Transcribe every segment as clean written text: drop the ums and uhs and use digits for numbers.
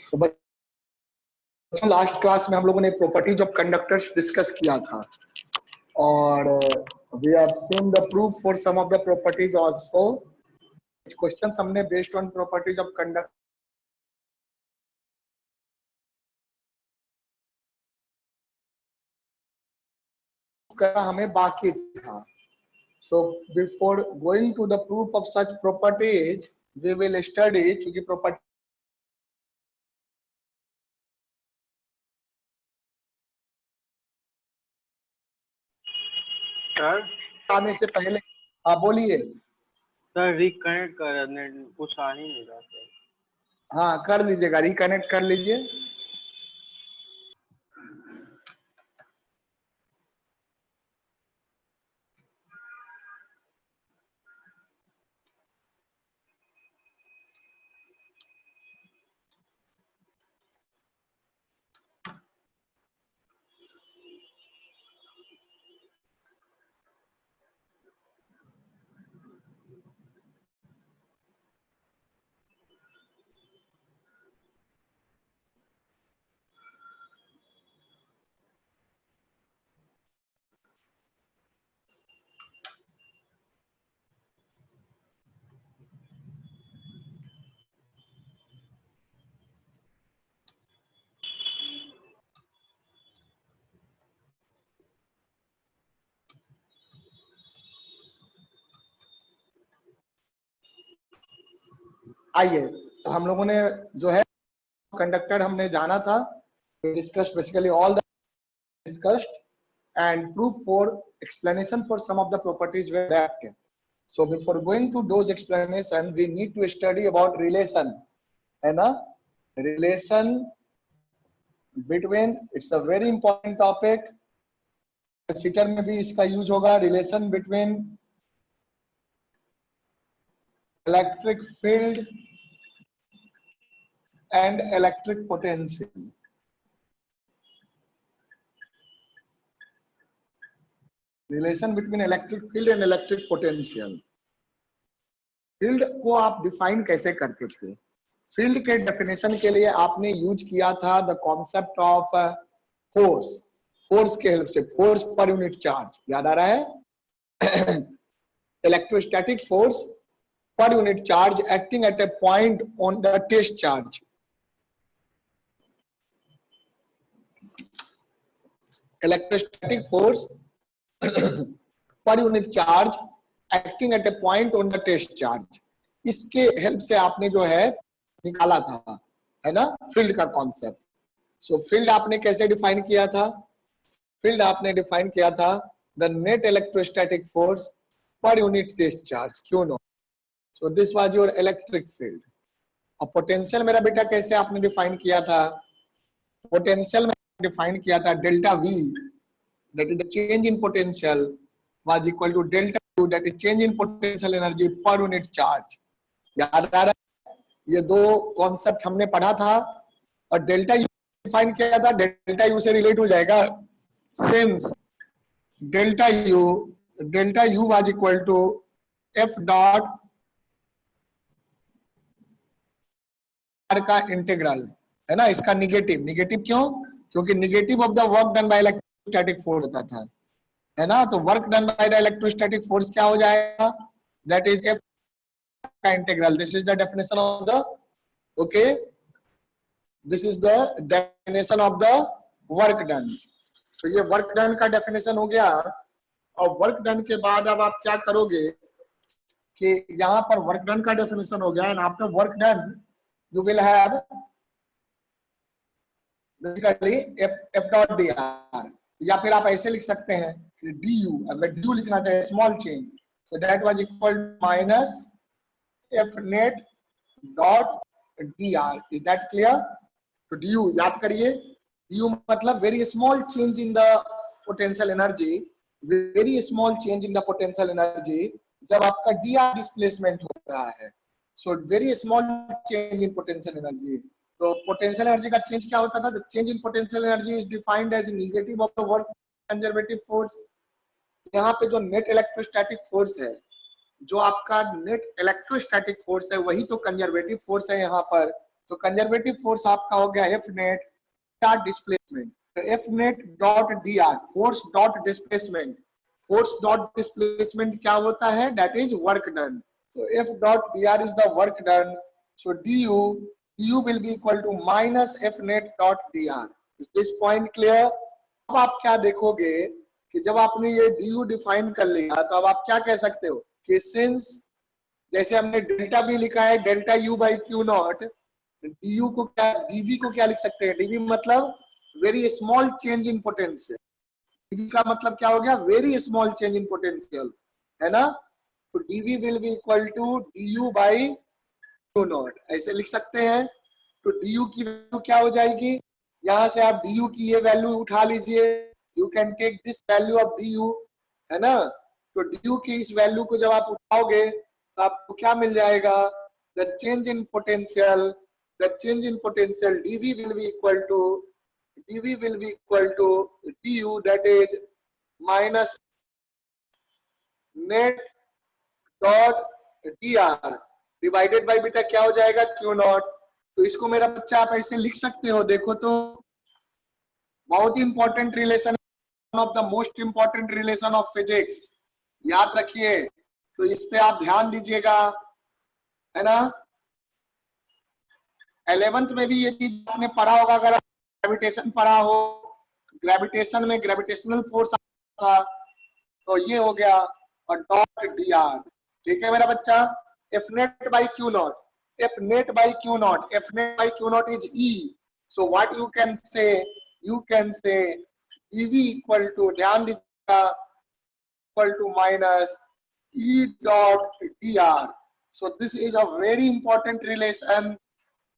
तो बच्चों last class में हम लोगों ने प्रॉपर्टीज ऑफ कंडक्टर्स डिस्कस किया था और we have seen the proof for some of the properties also. Questions हमने based on properties of conductor करना हमें बाकी था। So before going to the proof of such properties, we will study क्योंकि property sir आने से पहले आप बोलिए। सर रिकनेक्ट करने कुछ आ ही नहीं रहा सर। हाँ कर लीजिएगा, रिकनेक्ट कर लीजिए। आइए, तो हम लोगों ने जो है कंडक्टर हमने जाना था, discuss basically all the discussed and proof for explanation for some of the properties were that. So before going to those explanation, we need to study about relation, है ना? Relation between, it's a very important topic. Capacitor में भी इसका use होगा। Relation between electric field and electric potential. Relation between electric field and electric potential. Field को आप define कैसे करते थे? फील्ड के डेफिनेशन के लिए आपने यूज किया था the concept of force. Force के हेल्प से, फोर्स पर यूनिट चार्ज, याद आ रहा है? Electrostatic force per unit charge acting at a point on the test charge. Electrostatic force per unit charge acting at a point on the test charge. इसके help से आपने जो है निकाला था, है ना, फील्ड का कॉन्सेप्ट। सो फील्ड आपने कैसे डिफाइन किया था? फील्ड आपने डिफाइन किया था the net electrostatic force per unit test charge, क्यों know. So this was your electric field. और पोटेंशियल मेरा बेटा कैसे आपने डिफाइन किया था? पोटेंशियल में डिफाइन किया था delta we, that is the change in potential was equal to delta U, that is change in potential energy per unit charge। याद आ रहा है? ये दो कॉन्सेप्ट हमने पढ़ा था और डेल्टा यू डिफाइन किया था। डेल्टा यू से रिलेट हो जाएगा, since delta U was equal to F dot R का इंटीग्रल, है ना। इसका निगेटिव क्यों? क्योंकि negative of the work done by electrostatic force होता था, है ना। तो work done by the electrostatic force क्या हो जाएगा? दैट इज एफ का integral. This is the definition of the, okay, this is the definition of the work done. तो ये वर्क डन का डेफिनेशन हो गया। और वर्क डन के बाद अब आप क्या करोगे कि यहाँ पर वर्क डन का डेफिनेशन हो गया, and after work done you will have basically F dot D R, या फिर आप ऐसे लिख सकते हैं डी यू। अगर डी यू लिखना चाहिए small change, so that was equal minus F net dot D R. Is that clear? तो डी यू याद करिए, डी यू मतलब very small change in the potential energy, very small change in the potential energy जब आपका D R displacement हो रहा है। So very small change in potential energy. तो पोटेंशियल एनर्जी का चेंज क्या होता था? The change in potential energy is defined as negative of the work conservative force. यहाँ पे जो नेट इलेक्ट्रोस्टैटिक फोर्स है, जो आपका नेट इलेक्ट्रोस्टैटिक फोर्स है, वही तो कंजर्वेटिव फोर्स है यहाँ पर। तो कंजर्वेटिव फोर्स आपका हो गया F net dot displacement, F net dot D R, force dot displacement, force dot displacement क्या होता है, that is work done. So F dot dr is the work done. So du will be equal to minus F net dot dr. Is this point clear? अब आप क्या देखोगे कि जब आपने ये du डिफाइन कर लिया तो अब आप क्या कह सकते हो कि सिंस जैसे हमने डेल्टा भी लिखा है delta u by Q not, du को क्या dv को क्या लिख सकते हैं, dv मतलब very small change in potential, dv का मतलब क्या हो गया, very small change in potential, है ना. तो dv will be equal to du by q not, ऐसे लिख सकते हैं. तो du की वैल्यू क्या हो जाएगी, यहां से आप du की ये वैल्यू उठा लीजिए, you can take this value of du, है ना. तो du की इस वैल्यू को जब आप उठाओगे तो आपको क्या मिल जाएगा, the change in potential, the change in potential dv will be equal to du, that is minus net dot dr divided by बेटा क्या हो जाएगा, क्यू नॉट. तो इसको मेरा बच्चा आप ऐसे लिख सकते हो, देखो तो बहुत ही important relation, one of the most important relation of physics, याद रखिए. तो इस पे आप ध्यान दीजिएगा, है ना. 11th में भी ये चीज आपने पढ़ा होगा, अगर ग्रेविटेशन पढ़ा हो, ग्रेविटेशन में ग्रेविटेशनल फोर्स था, तो ये हो गया और डॉट dr. ठीक है मेरा बच्चा. F net by Q naught, F net by Q naught, F net by Q naught is E. So what you can say EV equal to, ध्यान दीजिएगा, equal to minus E dot dr. So this is a very important relation.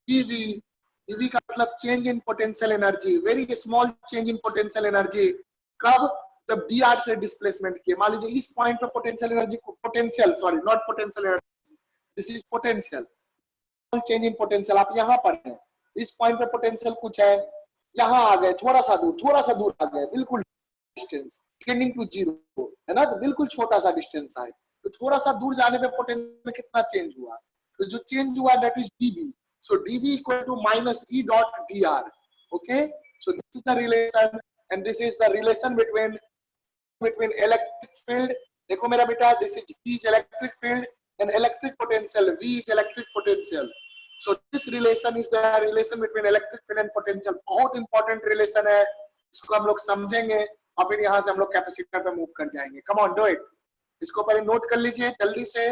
EV का मतलब change in potential energy, very small change in potential energy. कब, जब dr से displacement किए. मान लीजिए इस पॉइंट पे potential energy, potential sorry not potential energy, this is potential, change in potential आप यहाँ पर है, इस पॉइंट पे पोटेंशियल कुछ है, यहाँ आ गए थोड़ा सा दूर आ गए, बिल्कुल डिस्टेंस टेंडिंग टू जीरो, है ना. तो बिल्कुल छोटा सा डिस्टेंस आए, तो थोड़ा सा दूर जाने पे पोटेंशियल में कितना चेंज हुआ, तो जो चेंज हुआ that is dv. So dv equal to minus E dot dr. Okay, so this is the relation and this is the relation between electric field. देखो मेरा बेटा, this is E is electric field and electric potential, V is electric potential. So this relation is the relation between electric field and potential. बहुत important relation है, इसको हम लोग समझेंगे और फिर यहाँ से हम लोग कैपेसिटर पे मूव कर जाएंगे. Come on, do it. इसको पहले नोट कर लीजिए जल्दी से.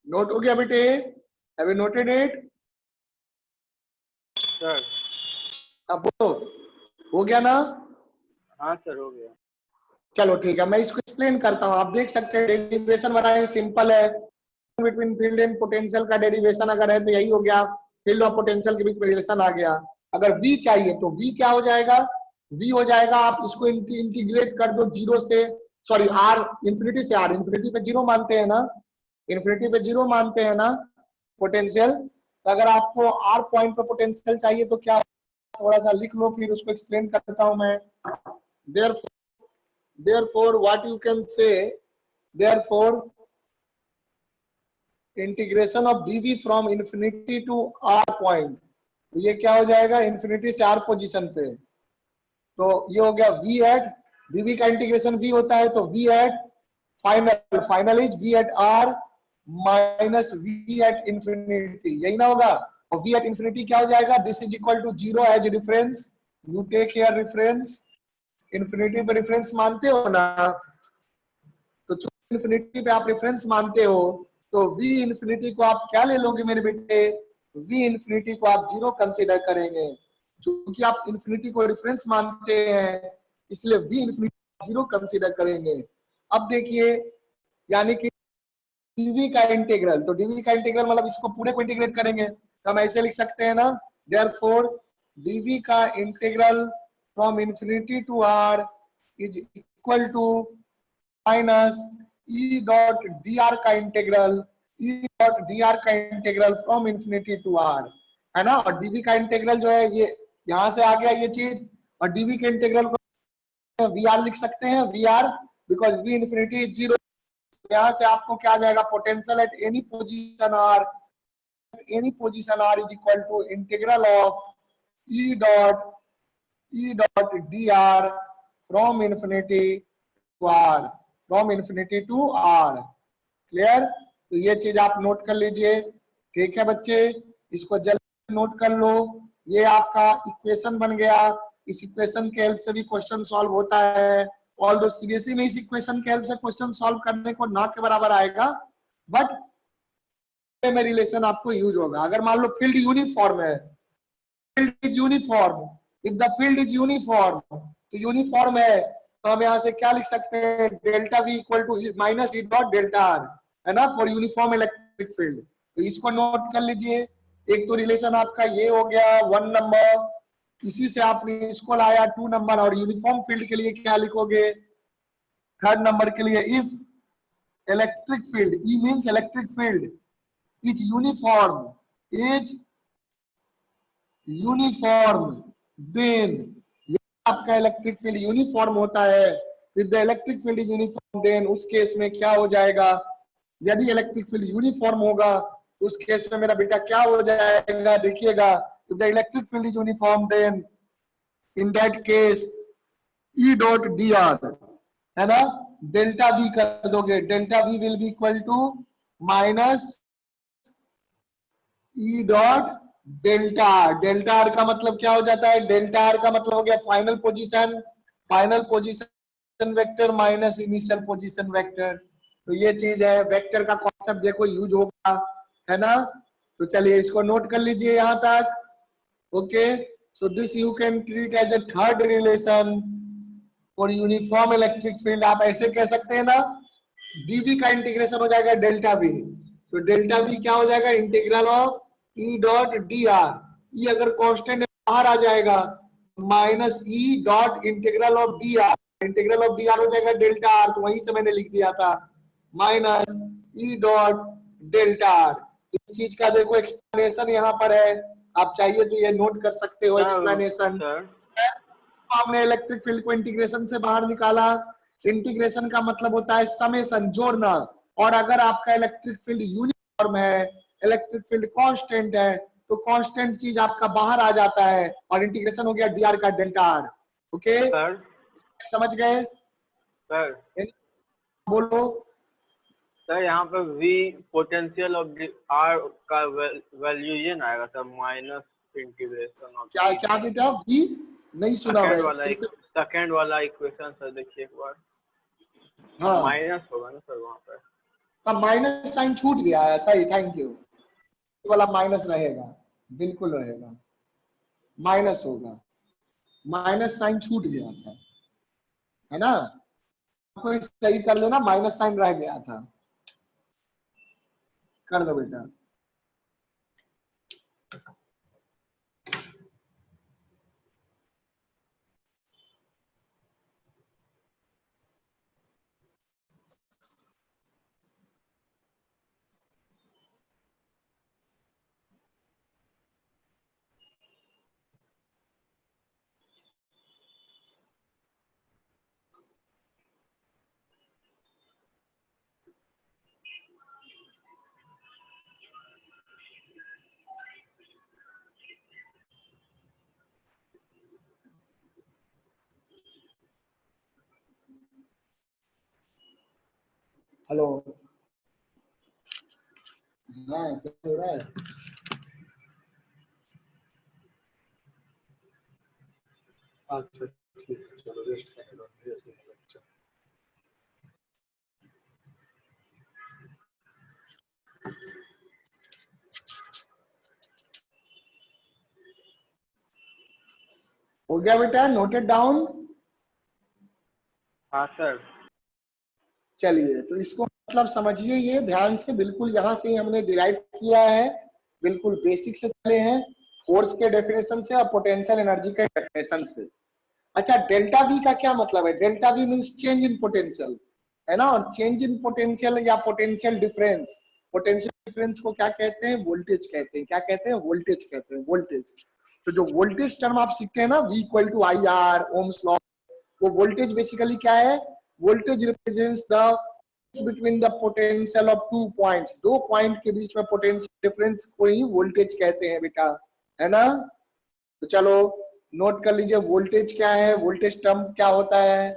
नोट हो गया बेटे, have you noted it? Sir. अब बोलो, हो गया ना? हाँ सर, हो गया. चलो ठीक है, मैं इसको एक्सप्लेन करता हूँ. आप देख सकते हैं डेरिवेशन बनाए, सिंपल है. बिटवीन फील्ड एंड पोटेंशियल का डेरिवेशन अगर है तो यही हो गया, फील्ड और पोटेंशियल के बीच में रिलेशन आ गया. अगर V चाहिए तो V क्या हो जाएगा, V हो जाएगा, आप इसको इंटीग्रेट कर दो जीरो से, सॉरी R इंफिनिटी से, R इंफिनिटी पे जीरो मानते हैं ना, इंफिनिटी पे जीरो मानते हैं ना पोटेंशियल. तो अगर आपको R पॉइंट पे पोटेंशियल चाहिए तो क्या, थोड़ा सा लिख लो फिर उसको एक्सप्लेन करता हूं मैं. therefore what you can say, therefore integration of dv from infinity to r point, ये क्या हो जाएगा, इंफिनिटी से r पोजीशन पे. तो ये हो गया v एट, dv का इंटीग्रेशन v होता है तो v at final is v at r minus v at infinity, यही ना होगा. और v एट इंफिनिटी क्या हो जाएगा, this is equal to zero as reference. You take here reference, infinity पे रेफरेंस मानते हो ना. इन्फिनिटी पे आप रेफरेंस मानते हो तो v इन्फिनिटी को आप क्या ले लोगे मेरे बेटे, v इन्फिनिटी को आप 0 कंसीडर करेंगे। क्योंकि आप इन्फिनिटी को रेफरेंस मानते हैं इसलिए v इन्फिनिटी 0 कंसीडर करेंगे। अब देखिए यानी कि dv का इंटीग्रल, तो dv का इंटीग्रल मतलब इसको पूरे को इंटीग्रेट करेंगे तो हम ऐसे लिख सकते हैं ना, देयरफॉर dv का integral from infinity to r is equal to minus E dot D R का integral, E dot D R का integral from infinity to R, है ना। और डीवी का इंटीग्रल जो है ये यहां से आ गया ये चीज, और डीवी के इंटीग्रल को वी आर लिख सकते हैं, V R because V infinity is 0। यहां से आपको क्या आ जाएगा, potential at any position R, any position R is equal to integral of E dot D R from infinity to R, from infinity to R. Clear, तो ये चीज आप नोट कर लीजिए। ठीक है बच्चे, इसको जल्दी नोट कर लो। ये आपका इक्वेशन बन गया, इस इक्वेशन के हेल्प से भी क्वेश्चन सॉल्व होता है। ऑल दो सीबीएसई में इस इक्वेशन के हेल्प से क्वेश्चन सॉल्व करने को ना के बराबर आएगा, बट में रिलेशन आपको यूज होगा। अगर मान लो फील्ड यूनिफॉर्म है, field is uniform, if the field is uniform, तो यूनिफॉर्म है तो हम यहाँ से क्या लिख सकते हैं, delta V equal to minus E dot delta R, है ना, फॉर यूनिफॉर्म इलेक्ट्रिक फील्ड। तो इसको नोट कर लीजिए। एक तो रिलेशन आपका ये हो गया 1 नंबर, इसी से आपने इसको लाया 2 नंबर, और यूनिफॉर्म फील्ड के लिए क्या लिखोगे 3rd नंबर के लिए, if electric field, E means electric field is uniform, is uniform, then आपका इलेक्ट्रिक फील्ड यूनिफॉर्म होता है। With the electric field is uniform, then उस केस में क्या हो जाएगा, यदि इलेक्ट्रिक फील्ड यूनिफॉर्म होगा उस केस में मेरा बेटा क्या हो जाएगा, देखिएगा, if the electric field is uniform then in that case E dot D R, है ना, डेल्टा वी कर दोगे, delta V will be equal to minus E dot delta R. Delta R का मतलब क्या हो जाता है, डेल्टा आर का मतलब हो गया final position, final position vector minus initial position vector. तो ये चीज है, वेक्टर का कॉन्सेप्ट देखो यूज होगा, है ना। तो चलिए इसको नोट कर लीजिए यहां तक। Okay, so this you can treat as a 3rd relation for uniform electric field. आप ऐसे कह सकते हैं ना, डीवी का इंटीग्रेशन हो जाएगा डेल्टा वी, तो डेल्टा वी क्या हो जाएगा, integral of E dot D R, E अगर कांस्टेंट बाहर आ जाएगा minus E dot integral of D R, integral of D R हो जाएगा डेल्टा आर, तो वहीं से मैंने लिख दिया था minus E dot delta are. इस चीज का देखो एक्सप्लेनेशन यहाँ पर है, आप चाहिए तो ये नोट कर सकते हो एक्सप्लेनेशन। सर हमने इलेक्ट्रिक फील्ड को इंटीग्रेशन से बाहर निकाला, इंटीग्रेशन का मतलब होता है समेशन, जोड़ना। और अगर आपका इलेक्ट्रिक फील्ड यूनिफॉर्म है, इलेक्ट्रिक फील्ड कांस्टेंट है, तो कांस्टेंट चीज आपका बाहर आ जाता है, और इंटीग्रेशन हो गया डी आर का डेल्टा आर। ओके, सर समझ गए, सर बोलो। सर यहाँ पे v पोटेंशियल ऑफ r का वैल्यू ये ना आएगा सर, माइनस इंटीग्रेशन ऑफ क्या क्या बेटा, भी नहीं सुना मैं। सेकेंड वाला इक्वेशन सर देखिए एक बार, हाँ, माइनस होगा ना सर वहाँ पे। अब माइनस साइन छूट गया है, सही, थैंक यू। वाला माइनस रहेगा, बिल्कुल रहेगा, माइनस होगा, माइनस साइन छूट गया था, है ना, आपको सही कर लेना, माइनस साइन रह गया था, कर दो बेटा। हेलो, हाँ क्या हो रहा है, अच्छा ठीक है, चलो रेस्ट करने दो, हो गया बेटा, नोटेड डाउन। हाँ सर। चलिए, तो इसको मतलब समझिए, ये ध्यान से, बिल्कुल यहाँ से ही हमने डिराइव किया है, बिल्कुल बेसिक से चले हैं, फोर्स के डेफिनेशन से और पोटेंशियल एनर्जी के डेफिनेशन से। अच्छा, डेल्टा वी का क्या मतलब है? Delta we means change in potential, है ना। और चेंज इन पोटेंशियल या पोटेंशियल डिफरेंस, पोटेंशियल डिफरेंस को क्या कहते हैं? वोल्टेज कहते हैं। क्या कहते हैं? वोल्टेज कहते हैं, वोल्टेज। तो जो वोल्टेज टर्म आप सीखते हैं ना, V equal to I R, Ohm's law, वो वोल्टेज बेसिकली क्या है? Voltage represents the between the potential of two points, दो पॉइंट के बीच में पोटेंशियल डिफरेंस को ही वोल्टेज कहते हैं बेटा, है ना। तो चलो नोट कर लीजिए, वोल्टेज क्या है, वोल्टेज टर्म क्या होता है।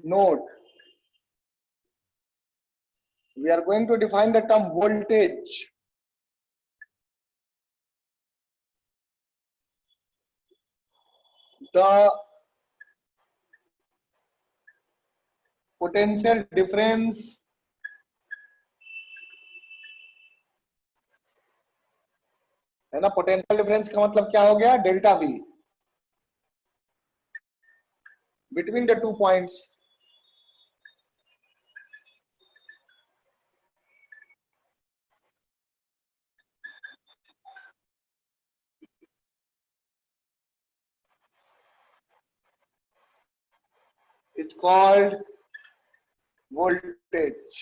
Note, we are going to define the term voltage. The potential difference है ना, पोटेंशियल डिफरेंस का मतलब क्या हो गया? Delta we between the two points. It's called voltage,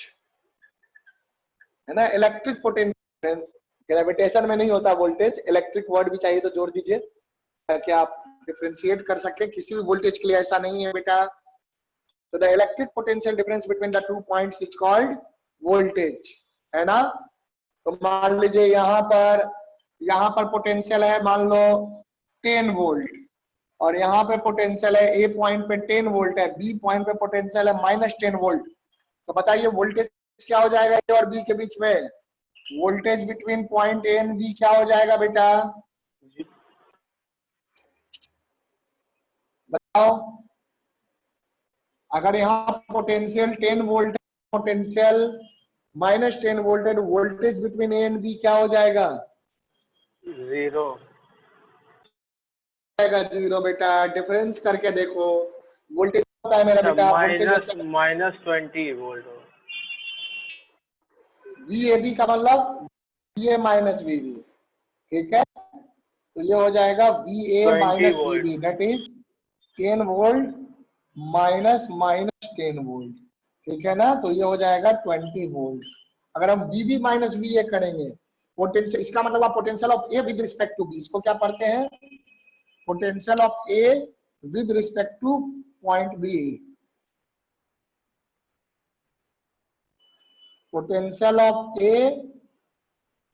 है ना। इलेक्ट्रिक पोटेंशियल डिफरेंस, ग्रेविटेशन में नहीं होता वोल्टेज, इलेक्ट्रिक वर्ड भी चाहिए तो जोड़ दीजिए ताकि आप डिफरेंशिएट कर सके, किसी भी वोल्टेज के लिए ऐसा नहीं है बेटा। तो the electric potential difference between the two points is called voltage, है ना। तो मान लीजिए यहाँ पर पोटेंशियल है मान लो 10 वोल्ट, और यहाँ पे पोटेंशियल है, ए पॉइंट पे 10 वोल्ट है, बी पॉइंट पे पोटेंशियल है -10 वोल्ट। तो बताइए वोल्टेज क्या हो जाएगा ए और बी के बीच में? Voltage between point A and B क्या हो जाएगा बेटा? बताओ। अगर यहाँ पोटेंशियल 10 वोल्ट, पोटेंशियल -10 वोल्ट है, तो voltage between A and B क्या हो जाएगा? जीरो। जीरो बेटा। डिफरेंस करके देखो, वोल्टेज होता है मेरा अच्छा, बेटा, वोल्टेज माइनस होता है -20 वोल्ट। वी ए बी का मतलब V A minus V B, ठीक है। तो ये हो जाएगा V A 20 minus V volt. B, that is 10 volt -10 volt, ठीक है ना। तो ये हो जाएगा 20 वोल्ट। अगर हम V B minus V A करेंगे, पोटेंशियल, इसका मतलब आप potential of A with respect to B, इसको क्या पढ़ते हैं? Potential of A with respect to point B, potential of A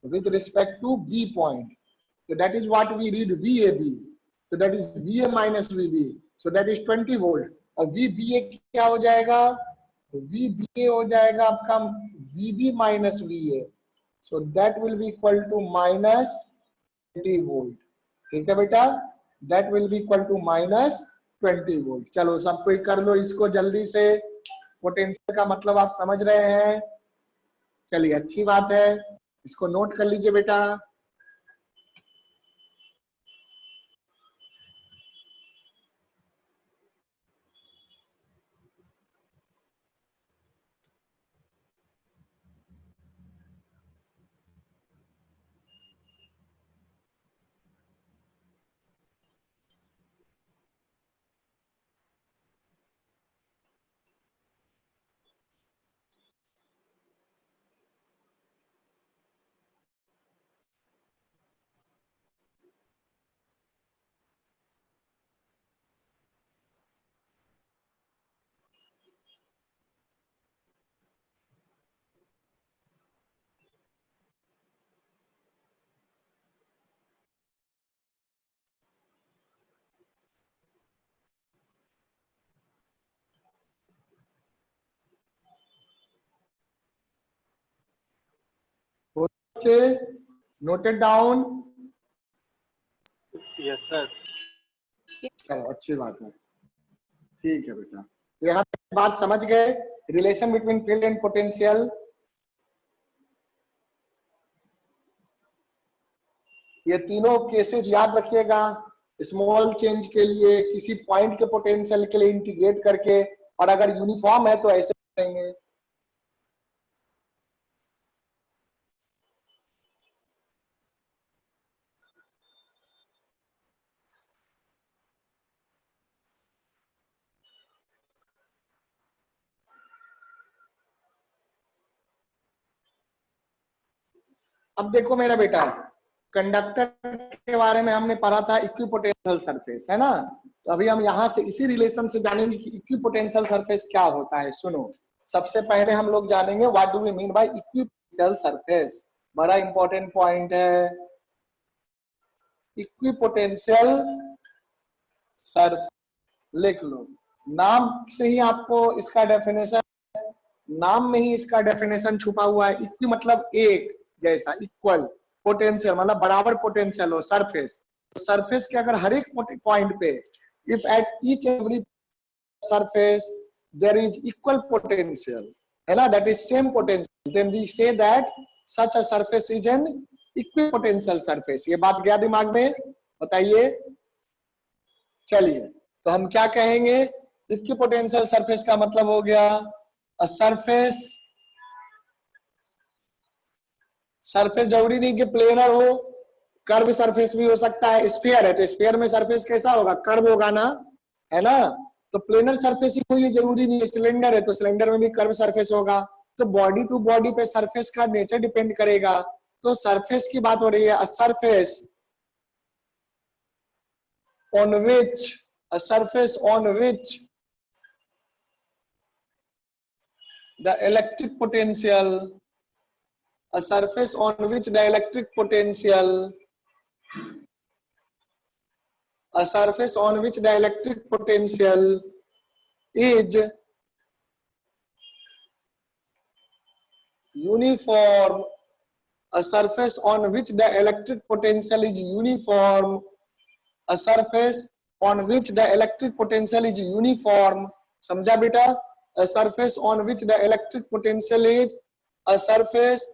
with respect to B point. So that is what we read VAB. So that is VA minus VB. So that is 20 volt. और VBA क्या हो जाएगा? VBA हो जाएगा आपका VB minus VA. So that will be equal to -20 volt, ठीक है बेटा। That will be equal to -20 volt. चलो सब कोई कर लो इसको जल्दी से। पोटेंशियल का मतलब आप समझ रहे हैं? चलिए अच्छी बात है, इसको नोट कर लीजिए बेटा। बच्चे? Noted down? Yes sir. चलो अच्छी बात है, ठीक है बेटा। यहाँ तक बात समझ गए, relation between field and potential. ये तीनों केसेस याद रखिएगा, स्मॉल चेंज के लिए, किसी पॉइंट के पोटेंशियल के लिए इंटीग्रेट करके, और अगर यूनिफॉर्म है तो ऐसे करेंगे। अब देखो मेरा बेटा, कंडक्टर के बारे में हमने पढ़ा था इक्विपोटेंशियल सरफेस, है ना। तो अभी हम यहाँ से इसी रिलेशन से जानेंगे कि इक्विपोटेंशियल सरफेस क्या होता है। सुनो, सबसे पहले हम लोग जानेंगे what do we mean by equipotential surface. बड़ा इंपॉर्टेंट पॉइंट है इक्विपोटेंशियल सरफेस। लिख लो, नाम से ही आपको इसका डेफिनेशन, नाम में ही इसका डेफिनेशन छुपा हुआ है। इक्वी मतलब एक जैसा, इक्वल, पोटेंशियल मतलब बराबर पोटेंशियल हो, सरफेस। तो सरफेस के अगर हर एक पॉइंट पे, if at each every surface there is equal potential, है ना, that is same potential, then we say that such a surface is an equipotential surface. ये बात गया दिमाग में? बताइए। चलिए, तो हम क्या कहेंगे? इक्विपोटेंशियल सरफेस का मतलब हो गया अ सरफेस, सरफेस जरूरी नहीं कि प्लेनर हो, कर्व सरफेस भी हो सकता है। स्फीयर है तो स्फीयर में सरफेस कैसा होगा? कर्व होगा ना, है ना। तो प्लेनर सरफेस ही कोई जरूरी नहीं है। सिलेंडर है तो सिलेंडर में भी कर्व सरफेस होगा। तो बॉडी टू बॉडी पे सरफेस का नेचर डिपेंड करेगा। तो सरफेस की बात हो रही है, a surface on which, a surface on which the electric potential, a surface on which the electric potential, a surface on which the electric potential is uniform, a surface on which the electric potential is uniform, a surface on which the electric potential is uniform. समझा बेटा? A surface on which the electric potential is, a surface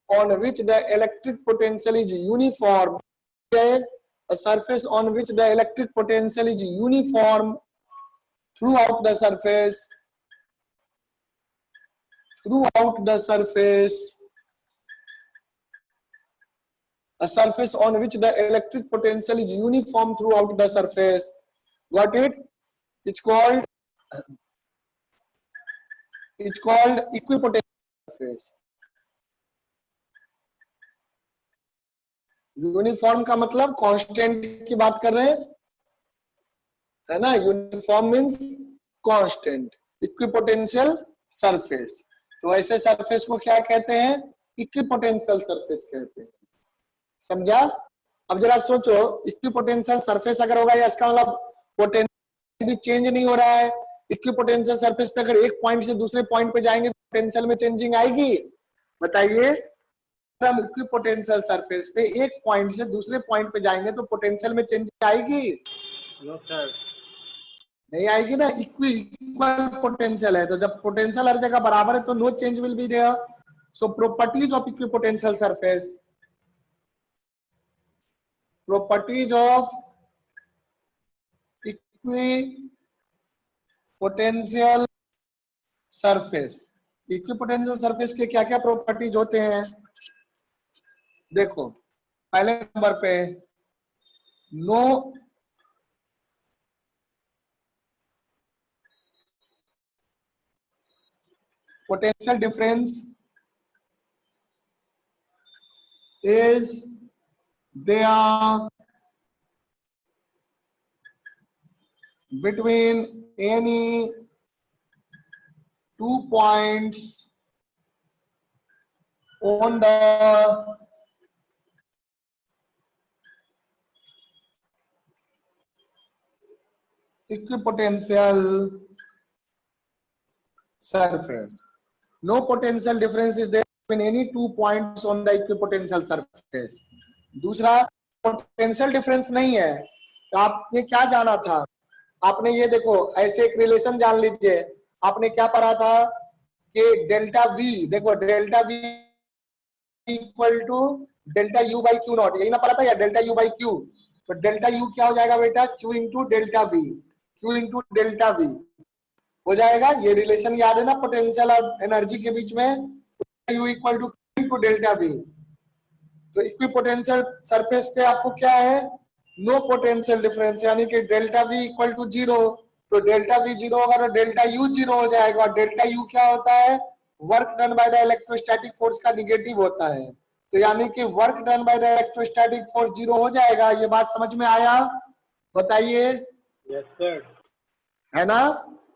on which the electric potential is uniform. A surface on which the electric potential is uniform throughout the surface, throughout the surface, a surface on which the electric potential is uniform throughout the surface. Got it? It's called equipotential surface. Uniform का मतलब constant की बात कर रहे हैं, है ना। Uniform means constant. Equipotential surface, तो ऐसे सरफेस को क्या कहते हैं? इक्विपोटेंशियल सरफेस कहते हैं। समझा? अब जरा सोचो, इक्विपोटेंशियल सरफेस अगर होगा या इसका मतलब पोटेंशियल भी चेंज नहीं हो रहा है। इक्विपोटेंशियल सरफेस पे अगर एक पॉइंट से दूसरे पॉइंट पे जाएंगे पोटेंशियल में चेंजिंग आएगी? बताइए। हम इक्विपोटेंशियल सरफेस पे एक पॉइंट से दूसरे पॉइंट पे जाएंगे तो पोटेंशियल में चेंज आएगी? नो सर, नहीं आएगी ना। इक्वल पोटेंशियल है, तो जब पोटेंशियल हर जगह बराबर है तो no change will be there. So properties of equipotential surface, properties of equipotential surface. Equipotential surface के क्या क्या प्रॉपर्टीज होते हैं? देखो, पहले नंबर पे no potential difference is there between any two points on the equipotential surface. No potential difference is there between any 2 points on the equipotential surface. दूसरा potential difference नहीं है, तो आपने क्या जाना था, आपने ये देखो ऐसे एक रिलेशन जान लीजिए, आपने क्या पढ़ा था कि डेल्टा वी, देखो delta V equal to delta U by Q naught, यही ना पढ़ा था, या डेल्टा यू बाई क्यू, तो डेल्टा यू क्या हो जाएगा बेटा, Q into delta V, Q into delta V हो जाएगा। ये रिलेशन याद है ना पोटेंशियल और एनर्जी के बीच में, U equal to Q into delta V. तो इक्विपोटेंशियल सरफेस पे आपको क्या है, नो पोटेंशियल डिफरेंस, यानी कि delta V equal to zero, तो डेल्टा वी जीरो होगा तो डेल्टा यू जीरो हो जाएगा, और डेल्टा यू क्या होता है, work done by the electrostatic force का निगेटिव होता है, तो यानी कि work done by the electrostatic force zero हो जाएगा। ये बात समझ में आया, बताइए। Yes sir. है ना,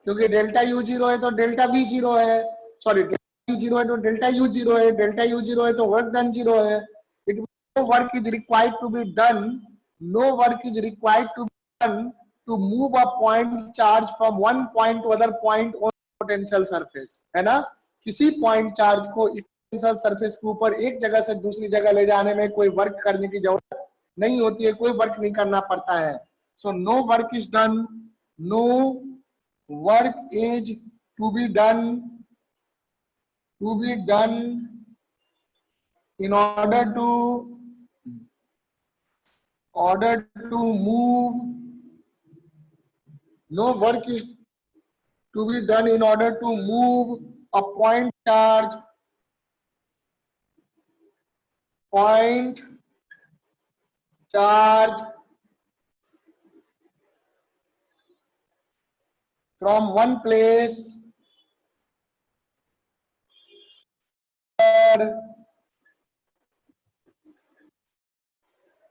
क्योंकि डेल्टा यू जीरो है तो डेल्टा वी जीरो है, सॉरी डेल्टा यू जीरो है तो डेल्टा यू जीरो है, डेल्टा यू जीरो है तो वर्क डन जीरो है। It no work is required to be done, no work is required to be done to move a point charge from one point to other point on potential surface, है ना, किसी point charge को potential surface के ऊपर एक जगह से दूसरी जगह ले जाने में कोई वर्क करने की जरूरत नहीं होती है, कोई वर्क नहीं करना पड़ता है। So no work is done, no work is to be done in order to move, no work is to be done in order to move a point charge from one place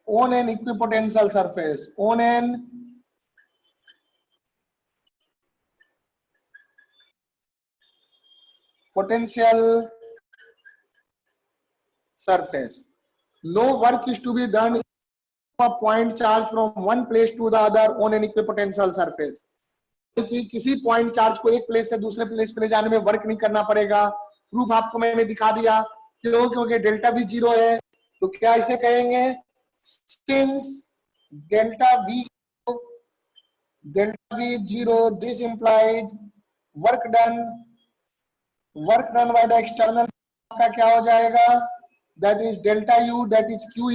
on an equipotential surface, on an potential surface. No work is to be done a point charge from one place to the other on an equipotential surface. कि किसी point charge को एक place से दूसरे place पे ले जाने में वर्क नहीं करना पड़ेगा। प्रूफ आपको मैंने दिखा दिया, क्यों, क्योंकि डेल्टा भी जीरो है, तो क्या इसे कहेंगे, since delta V zero, this implies work done by the external का क्या हो जाएगा, that is delta U, that is Q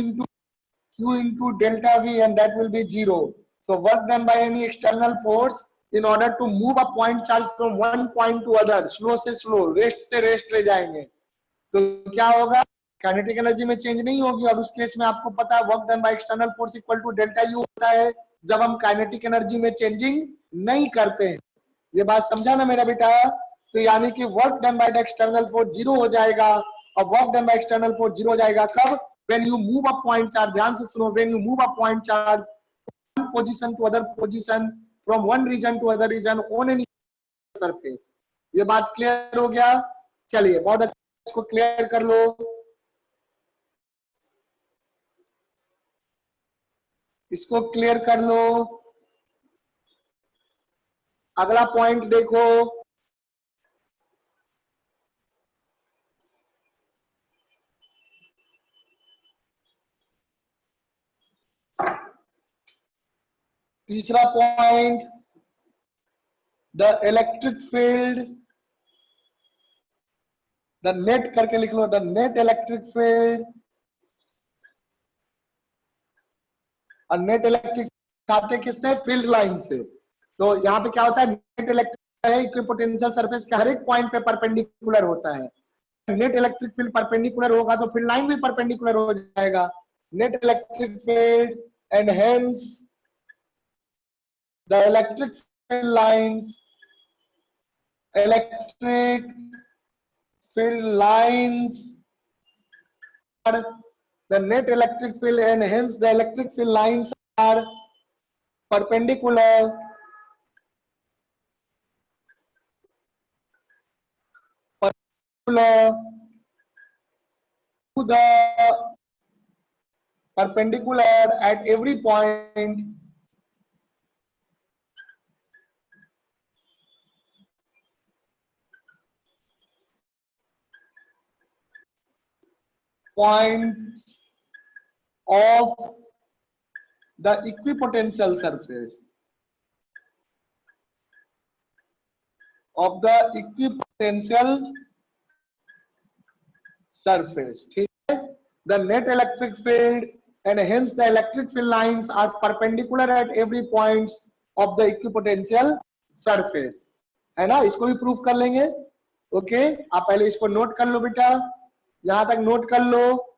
into delta v, and that will be zero. So work done by any external force in order to move a point charge from one point to other, slow से slow, rest से rest ले जाएंगे, तो क्या होगा, kinetic energy में change नहीं होगी। और उस केस में आपको पता है work done by external force equal to delta U होता है, जब हम काइनेटिक एनर्जी में चेंजिंग नहीं करते हैं। ये बात समझा ना मेरा बेटा, तो यानी कि work done by the external force zero हो जाएगा, और work done by external force zero हो जाएगा कब, when you move a point charge, ध्यान से सुनो, when you move a point charge one position to other position, from one region to other region on any surface। ये बात clear हो गया, चलिए बहुत अच्छा, इसको क्लियर कर लो। इसको क्लियर कर लो। अगला पॉइंट देखो, तीसरा point, the electric field, the net करके लिख लो, द नेट इलेक्ट्रिक फील्ड, और नेट इलेक्ट्रिक खाते किससे, फील्ड लाइन से। तो यहाँ पे क्या होता है, नेट इलेक्ट्रिक है इक्विपोटेंशियल सरफेस के हर एक पॉइंट पे परपेंडिकुलर होता है। नेट इलेक्ट्रिक फील्ड परपेंडिकुलर होगा तो फील्ड लाइन भी परपेंडिकुलर हो जाएगा। Net electric field and hence the electric field lines, electric field lines, the net electric field and hence the electric field lines are perpendicular to the perpendicular at every point points of the equipotential surface of the equipotential surface. ठीक है, the net electric field and hence the electric field lines are perpendicular at every points of the equipotential surface, है ना, इसको भी proof कर लेंगे। Okay, आप पहले इसको नोट कर लो बेटा, यहां तक नोट कर लो।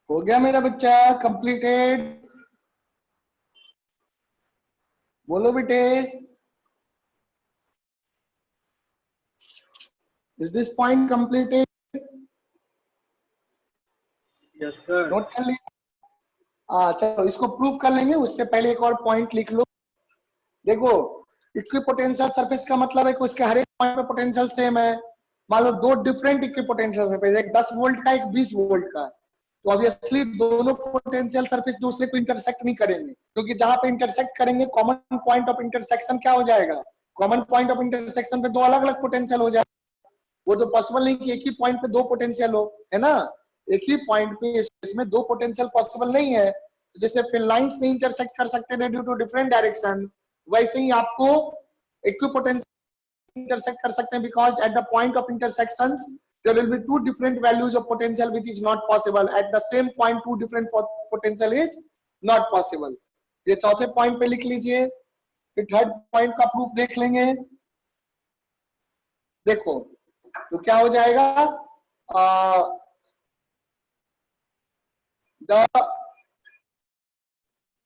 हो गया मेरा बच्चा, कंप्लीटेड? बोलो बेटे, is this point completed? Yes sir. Note कर लिया? चलो इसको प्रूव कर लेंगे, उससे पहले एक और पॉइंट लिख लो। देखो, इक्विपोटेंशियल सरफेस का मतलब है कि उसके हर एक पॉइंट पे पोटेंशियल सेम है। मान लो दो डिफरेंट इक्विपोटेंशियल सरफेस, एक 10 वोल्ट का, एक 20 वोल्ट का, तो ऑब्वियसली दोनों पोटेंशियल सरफेस दूसरे को इंटरसेक्ट नहीं करेंगे, क्योंकि जहां पे इंटरसेक्ट करेंगे कॉमन पॉइंट ऑफ इंटरसेक्शन क्या हो जाएगा? कॉमन पॉइंट ऑफ इंटरसेक्शन पे दो अलग अलग पोटेंशियल हो जाएगा। वो तो पॉसिबल नहीं कि एक ही पॉइंट पे दो पोटेंशियल हो, है ना। एक ही पॉइंट पे इसमें दो पोटेंशियल पॉसिबल नहीं है। जैसे फिल लाइंस नहीं इंटरसेक्ट कर सकते ड्यू टू डिफरेंट डायरेक्शन, वैसे ही आपको इक्विपोटेंशियल इंटरसेक्ट कर सकते हैं, because at the point of intersections there will be two different values of potential which is not possible at the same point. Two different potential is not possible. ये चौथे point पे लिख लीजिए, फिर third point का proof देख लेंगे। देखो तो क्या हो जाएगा,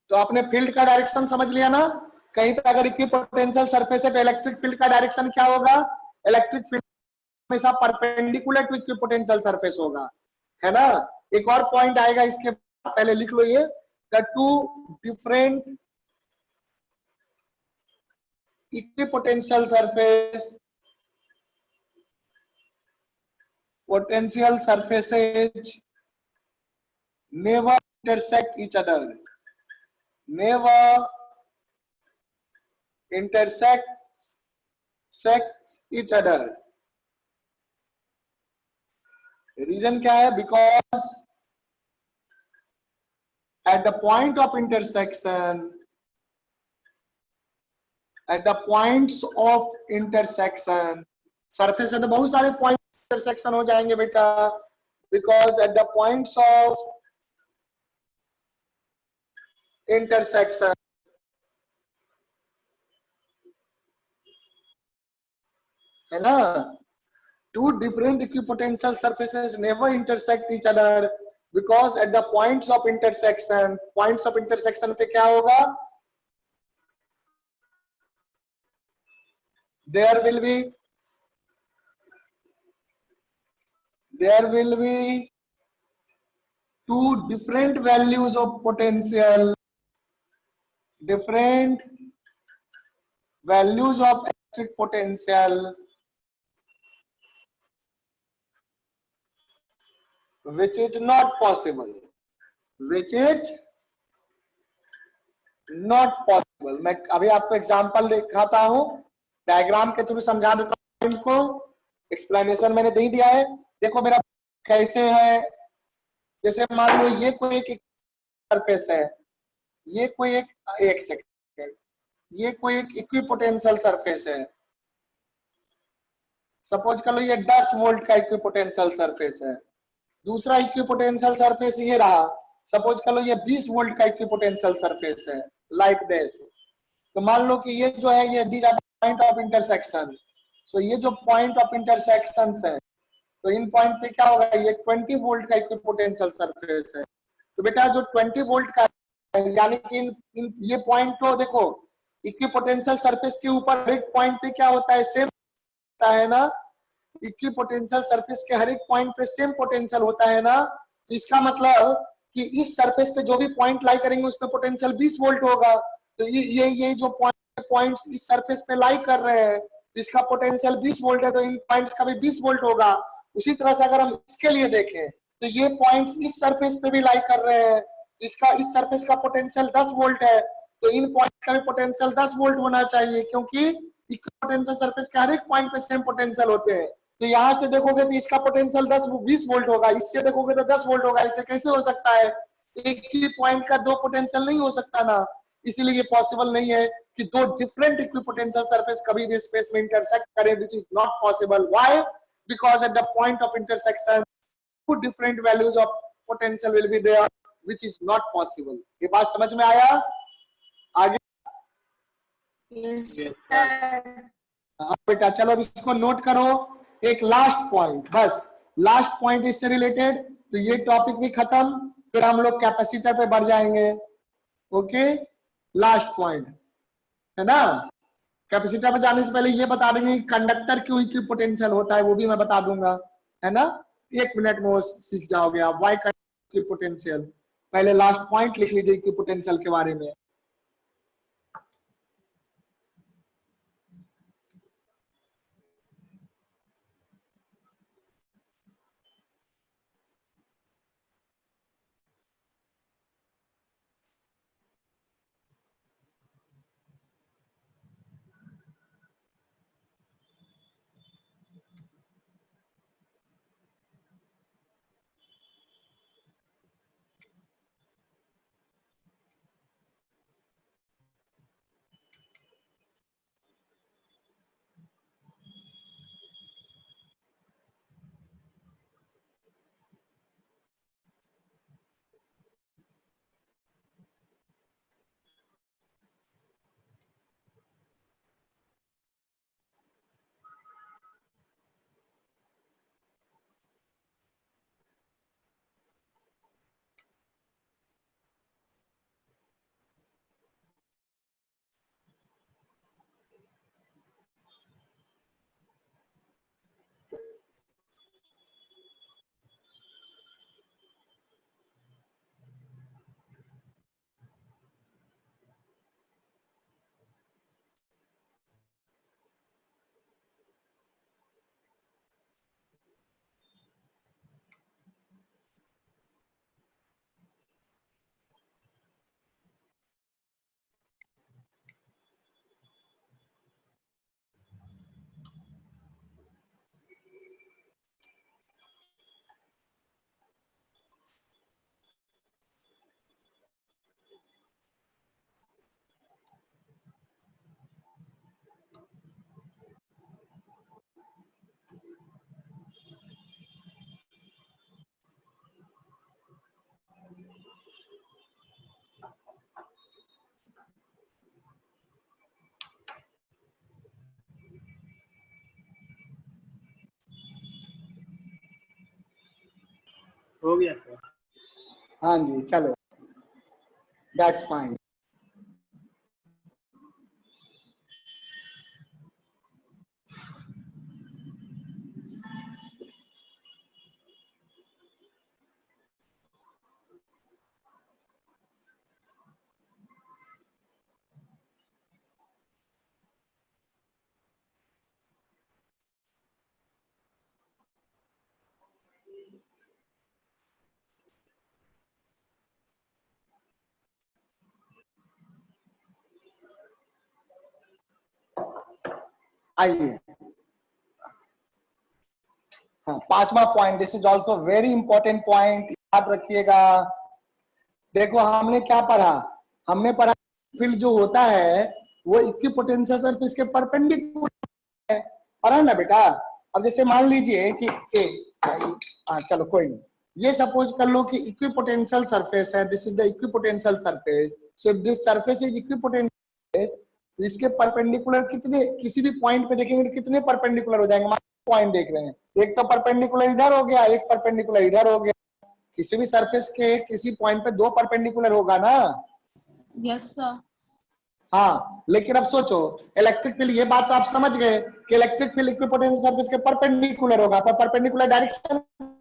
तो आपने फील्ड का डायरेक्शन समझ लिया ना। कहीं पे अगर इक्विपोटेंशियल सरफेस है तो इलेक्ट्रिक फील्ड का डायरेक्शन क्या होगा? इलेक्ट्रिक फील्ड हमेशा परपेंडिकुलर टू इक्विपोटेंशियल सरफेस होगा, है ना। एक और पॉइंट आएगा इसके, पहले लिख लो ये, the two different equipotential surface potential surfaces never intersect each other, never intersect each other. Reason क्या है? Because at the point of intersection, at the points of intersection, surface है तो बहुत सारे पॉइंट इंटरसेक्शन हो जाएंगे बेटा, because at the points of intersection, है ना, two different equipotential surfaces never intersect each other because at the points of intersection पे क्या होगा? there will be two different values of potential, different values of electric potential, which is not possible, which is not possible. मैं अभी आपको example दिखाता हूं, diagram के through समझा देता हूं इनको, एक्सप्लेनेशन मैंने दे दिया है। देखो मेरा कैसे है, जैसे मान लो ये कोई एक सरफेस है, ये कोई एक सेकंड, ये कोई एक इक्विपोटेंशियल सरफेस है, सपोज कर लो ये 10 वोल्ट का इक्विपोटेंशियल सरफेस है। दूसरा इक्विपोटेंशियल सरफेस ये रहा, सपोज कर लो ये 20 वोल्ट का इक्विपोटेंशियल सरफेस है, लाइक दिस। तो मान लो कि ये जो है ये these are point of intersection. So ये जो पॉइंट ऑफ इंटरसेक्शंस है, तो इन पॉइंट पे क्या होगा, ये 20 वोल्ट का इक्विपोटेंशियल सरफेस है। तो बेटा जो 20 वोल्ट का है, यानी कि इन ये पॉइंट तो देखो इक्विपोटेंशियल सरफेस के ऊपर एक पॉइंट पे क्या होता है, सेम होता है ना, इक्विपोटेंशियल सरफेस के हर एक पॉइंट पे सेम पोटेंशियल होता है ना। तो इसका मतलब कि इस सरफेस पे जो भी पॉइंट लाई करेंगे उसमें पोटेंशियल 20 वोल्ट होगा। तो ये जो पॉइंट्स इस सरफेस पे लाई कर रहे हैं, तो इसका पोटेंशियल 20 वोल्ट है, तो इन पॉइंट्स का भी 20 वोल्ट होगा। उसी तरह से अगर हम इसके लिए देखें तो ये पॉइंट्स इस सरफेस पे भी लाई कर रहे हैं, तो इसका इस सरफेस का पोटेंशियल 10 वोल्ट है, तो इन पॉइंट का भी पोटेंशियल 10 वोल्ट होना चाहिए, क्योंकि इक्विपोटेंशियल सरफेस के हर एक पॉइंट पे सेम पोटेंशियल होते हैं। तो यहां से देखोगे तो इसका पोटेंशियल 20 वोल्ट होगा, इससे देखोगे तो 10 वोल्ट होगा। इससे कैसे हो सकता है, एक ही पॉइंट का दो पोटेंशियल नहीं हो सकता ना, इसीलिए ये पॉसिबल नहीं है कि दो डिफरेंट इक्विपोटेंशियल सरफेस कभी भी स्पेस में इंटरसेक्ट करें, which is not possible. Why? Because at the point of intersection two different values of potential will be there, which is not possible. ये बात समझ में आया? आगे Yes, Yes, sir. हाँ बेटा, चलो अब इसको नोट करो। एक लास्ट पॉइंट, बस लास्ट पॉइंट इससे रिलेटेड, तो ये टॉपिक भी खत्म, फिर हम लोग कैपेसिटर पे बढ़ जाएंगे। ओके, लास्ट पॉइंट है ना। कैपेसिटर पे जाने से पहले ये बता देंगे कि कंडक्टर क्यों इक्विपोटेंशियल होता है, वो भी मैं बता दूंगा, है ना। 1 मिनट में वो सीख जाओगे आप, वाई इक्विपोटेंशियल। पहले लास्ट पॉइंट लिख लीजिए इक्विपोटेंशियल के बारे में। हो गया सर। हाँ जी, चलो, दैट्स फाइन। आइए, हाँ, पांचवा point, this is also very important point, याद रखिएगा। देखो हमने क्या पढ़ा, हमने पढ़ा फील्ड जो होता है वो इक्विपोटेंशियल सरफेस के परपेंडिकुलर है, पढ़ा ना बेटा। अब जैसे मान लीजिए कि चलो कोई नहीं, ये सपोज कर लो कि इक्विपोटेंशियल सरफेस है, this is the equipotential surface, so this surface is equipotential, इसके परपेंडिकुलर कितने, किसी भी पॉइंट पे देखेंगे कितने परपेंडिकुलर हो जाएंगे, पॉइंट देख रहे हैं, एक तो परपेंडिकुलर इधर हो गया, एक परपेंडिकुलर इधर हो गया, किसी भी सरफेस के किसी पॉइंट पे दो परपेंडिकुलर होगा ना। Yes sir. हाँ, लेकिन अब सोचो इलेक्ट्रिक फील्ड, ये बात तो आप समझ गए कि इलेक्ट्रिक फील्ड इक्विपोटेंशियल सरफेस के परपेंडिकुलर होगा, पर परपेंडिकुलर डायरेक्शन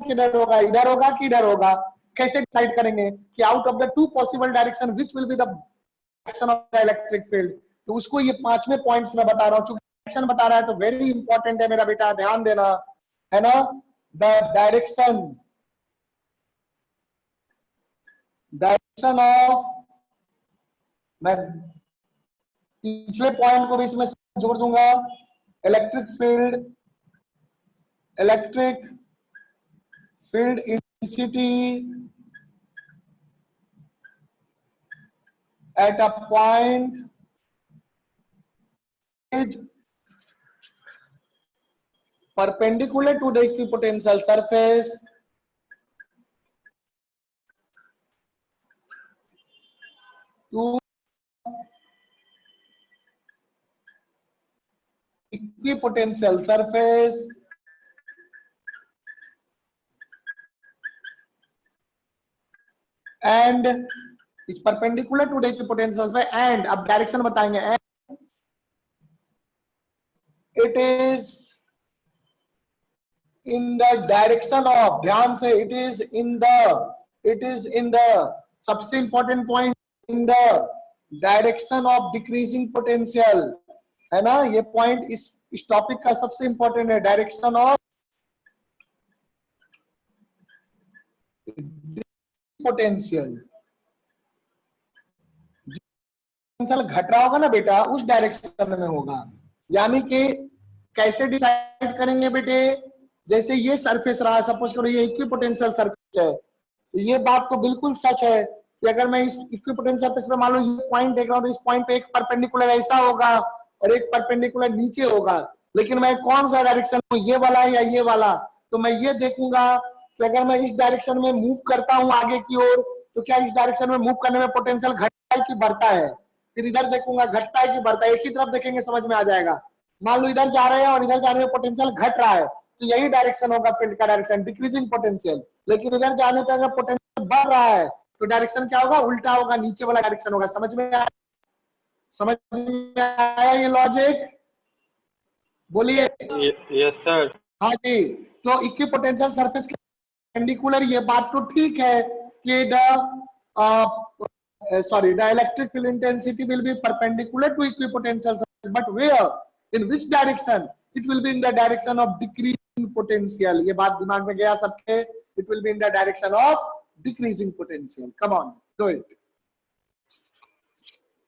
किधर होगा, इधर होगा कि इधर होगा, कैसे डिसाइड करेंगे कि out of the two possible direction which will be the direction of the electric field. तो उसको ये पांचवें पॉइंट्स में बता रहा हूं, चूंकि डायरेक्शन बता रहा है तो वेरी इंपॉर्टेंट है मेरा बेटा, ध्यान देना, है ना। द डायरेक्शन ऑफ, मैं पिछले पॉइंट को भी इसमें जोड़ दूंगा, electric field intensity at a point is perpendicular to the equipotential surface to equipotential surface and is perpendicular to the equipotential surface and अब डायरेक्शन बताएंगे, and it is in the direction of, ध्यान से, it is in the सबसे important point, in the direction of decreasing potential, है ना, ये point इस topic का सबसे इंपॉर्टेंट है, डायरेक्शन ऑफ पोटेंशियल, पोटेंशियल घट रहा होगा ना बेटा उस डायरेक्शन में होगा। यानी कि कैसे डिसाइड करेंगे बेटे, जैसे ये सरफेस रहा, सपोज करो ये इक्विपोटेंशियल सरफेस है, तो ये बात तो बिल्कुल सच है कि अगर मैं इस इक्विपोटेंशियल सरफेस पे मान लो ये पॉइंट देख रहा हूं तो इस पॉइंट पे एक परपेंडिकुलर ऐसा होगा और एक परपेंडिकुलर नीचे होगा, लेकिन मैं कौन सा डायरेक्शन हूं, ये वाला या ये वाला, तो मैं ये देखूंगा कि अगर मैं इस डायरेक्शन में मूव करता हूं आगे की ओर तो क्या इस डायरेक्शन में मूव करने में पोटेंशियल घटता है कि बढ़ता है, फिर इधर देखूंगा घटता है कि बढ़ता है, एक ही तरफ देखेंगे समझ में आ जाएगा। मान लो इधर जा रहे हैं और इधर जाने में पोटेंशियल घट रहा है तो यही डायरेक्शन होगा फील्ड का डायरेक्शन, डिक्रीजिंग पोटेंशियल। लेकिन इधर जाने पे अगर पोटेंशियल बढ़ रहा है तो डायरेक्शन क्या होगा, उल्टा होगा, नीचे वाला डायरेक्शन होगा। समझ में आया ये लॉजिक, बोलिए। Yes sir. हाँ जी, तो इक्विपोटेंशियल सरफेस के परपेंडिकुलर, ये बात तो ठीक है कि the electric field intensity will be perpendicular to equipotential surface, but where, in which direction, it will be in the direction of decreasing potential। ये बात दिमाग में गया सबके, it will be in the direction of decreasing potential। come on, do it,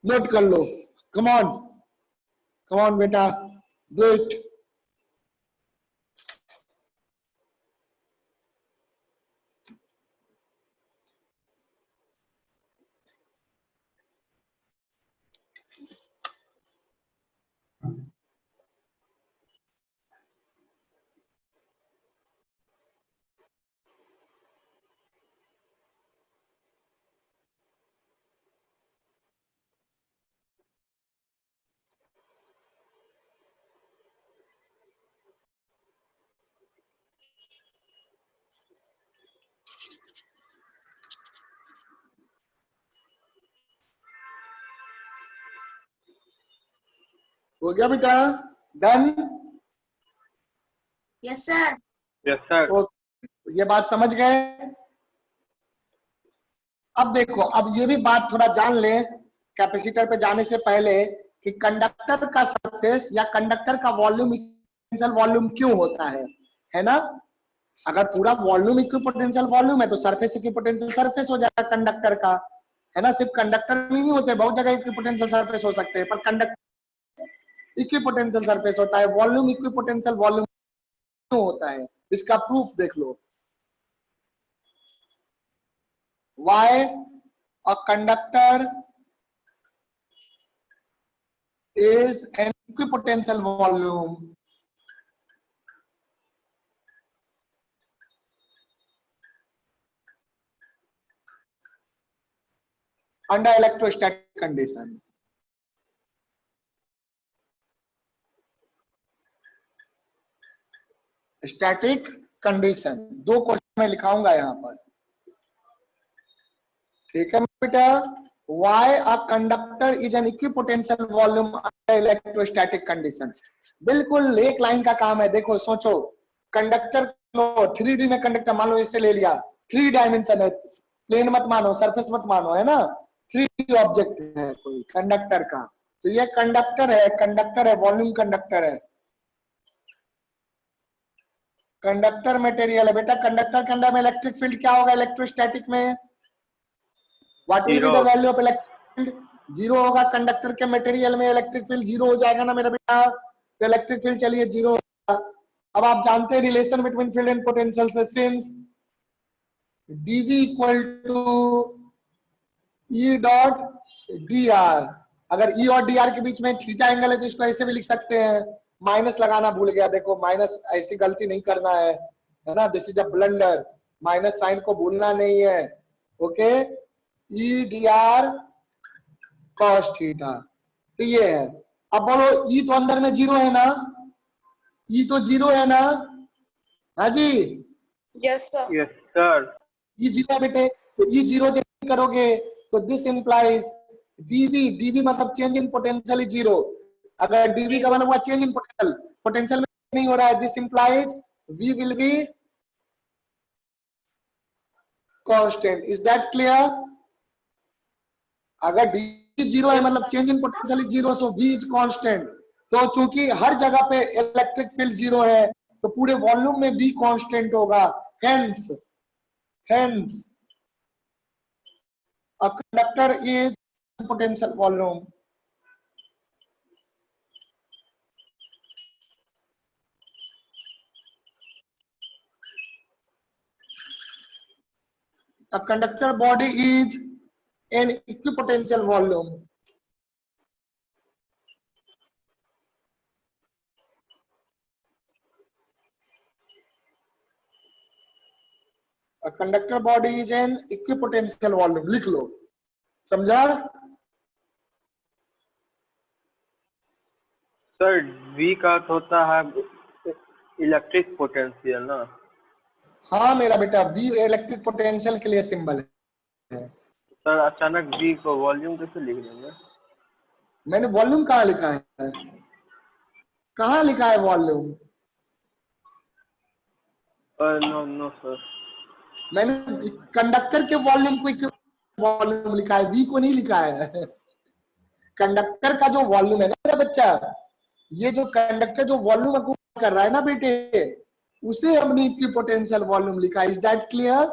note कर लो, come on बेटा, do it। हो गया बेटा, done. Yes sir. Yes sir. तो ये बात समझ गए। अब देखो, अब ये भी बात थोड़ा जान ले कैपेसिटर पे जाने से पहले कि कंडक्टर का सरफेस या कंडक्टर का वॉल्यूम इक्विपोटेंशियल वॉल्यूम क्यों होता है ना। अगर पूरा वॉल्यूम इक्विपोटेंशियल वॉल्यूम है तो सरफेस इक्विपोटेंशियल सरफेस हो जाएगा कंडक्टर का, है ना। सिर्फ कंडक्टर में नहीं होते, बहुत जगह इक्विपोटेंशियल सरफेस हो सकते हैं, पर कंडक्टर इक्विपोटेंशियल सरफेस होता है। वॉल्यूम इक्विपोटेंशियल वॉल्यूम होता है, इसका प्रूफ देख लो। Why a conductor is an equipotential volume under electrostatic condition. Static condition, दो क्वेश्चन में लिखाऊंगा यहां पर, ठीक है बेटा। Why a conductor is an equipotential volume under electrostatic conditions? बिल्कुल एक लाइन का काम है। देखो सोचो, कंडक्टर लो, 3D में कंडक्टर मान लो, इससे ले लिया, 3 डायमेंशन है, प्लेन मत मानो, सरफेस मत मानो, है ना, 3D ऑब्जेक्ट है कोई कंडक्टर का, तो ये कंडक्टर है, वॉल्यूम कंडक्टर है, कंडक्टर मटेरियल है बेटा। कंडक्टर के अंदर में इलेक्ट्रिक फील्ड क्या होगा इलेक्ट्रोस्टैटिक में? What will be the value of electric field? Zero होगा। कंडक्टर के मटेरियल में इलेक्ट्रिक फील्ड जीरो हो जाएगा ना मेरा बेटा, तो इलेक्ट्रिक फील्ड चलिए जीरो होगा। अब आप जानते हैं relation between field and potential से, since dv equal to E dot D R, अगर ई और डी आर के बीच में थीटा एंगल है तो इसको ऐसे भी लिख सकते हैं, माइनस लगाना भूल गया, देखो माइनस, ऐसी गलती नहीं करना है ना, this is a blunder, minus sign को भूलना नहीं है, okay. E D R cos theta, तो ये है। अब बोलो ई तो अंदर में जीरो है ना, ई तो जीरो है ना, हाँ जी, Yes, sir. Yes sir. E zero बेटे, तो ई जीरो जब करोगे तो दिस इंप्लाइज डीवी, डीवी मतलब चेंज इन पोटेंशियल जीरो, अगर डीवी का मतलब हुआ चेंज इन पोटेंशियल, पोटेंशियल में नहीं हो रहा है, this implies V will be constant. Is that clear? अगर डी जीरो है मतलब change in potential zero, so V is constant. तो चूंकि हर जगह पे इलेक्ट्रिक फील्ड जीरो है तो पूरे वॉल्यूम में वी कांस्टेंट होगा, hence a conductor is potential volume. A conductor body is an equipotential volume. A conductor body is an equipotential volume. लिख लो, समझा? सर V का अर्थ होता है इलेक्ट्रिक पोटेंशियल ना? हाँ मेरा बेटा, V इलेक्ट्रिक पोटेंशियल के लिए सिंबल है। सर अचानक V को वॉल्यूम कैसे लिख देंगे? मैंने वॉल्यूम कहाँ लिखा है? कहाँ लिखा है वॉल्यूम? No no sir. मैंने कंडक्टर के वॉल्यूम को वॉल्यूम लिखा है, V को नहीं लिखा है। कंडक्टर का जो वॉल्यूम है ना मेरा बच्चा, ये जो कंडक्टर जो वॉल्यूम कर रहा है ना बेटे, उसे हमने इक्विपोटेंशियल वॉल्यूम लिखा। Is that clear?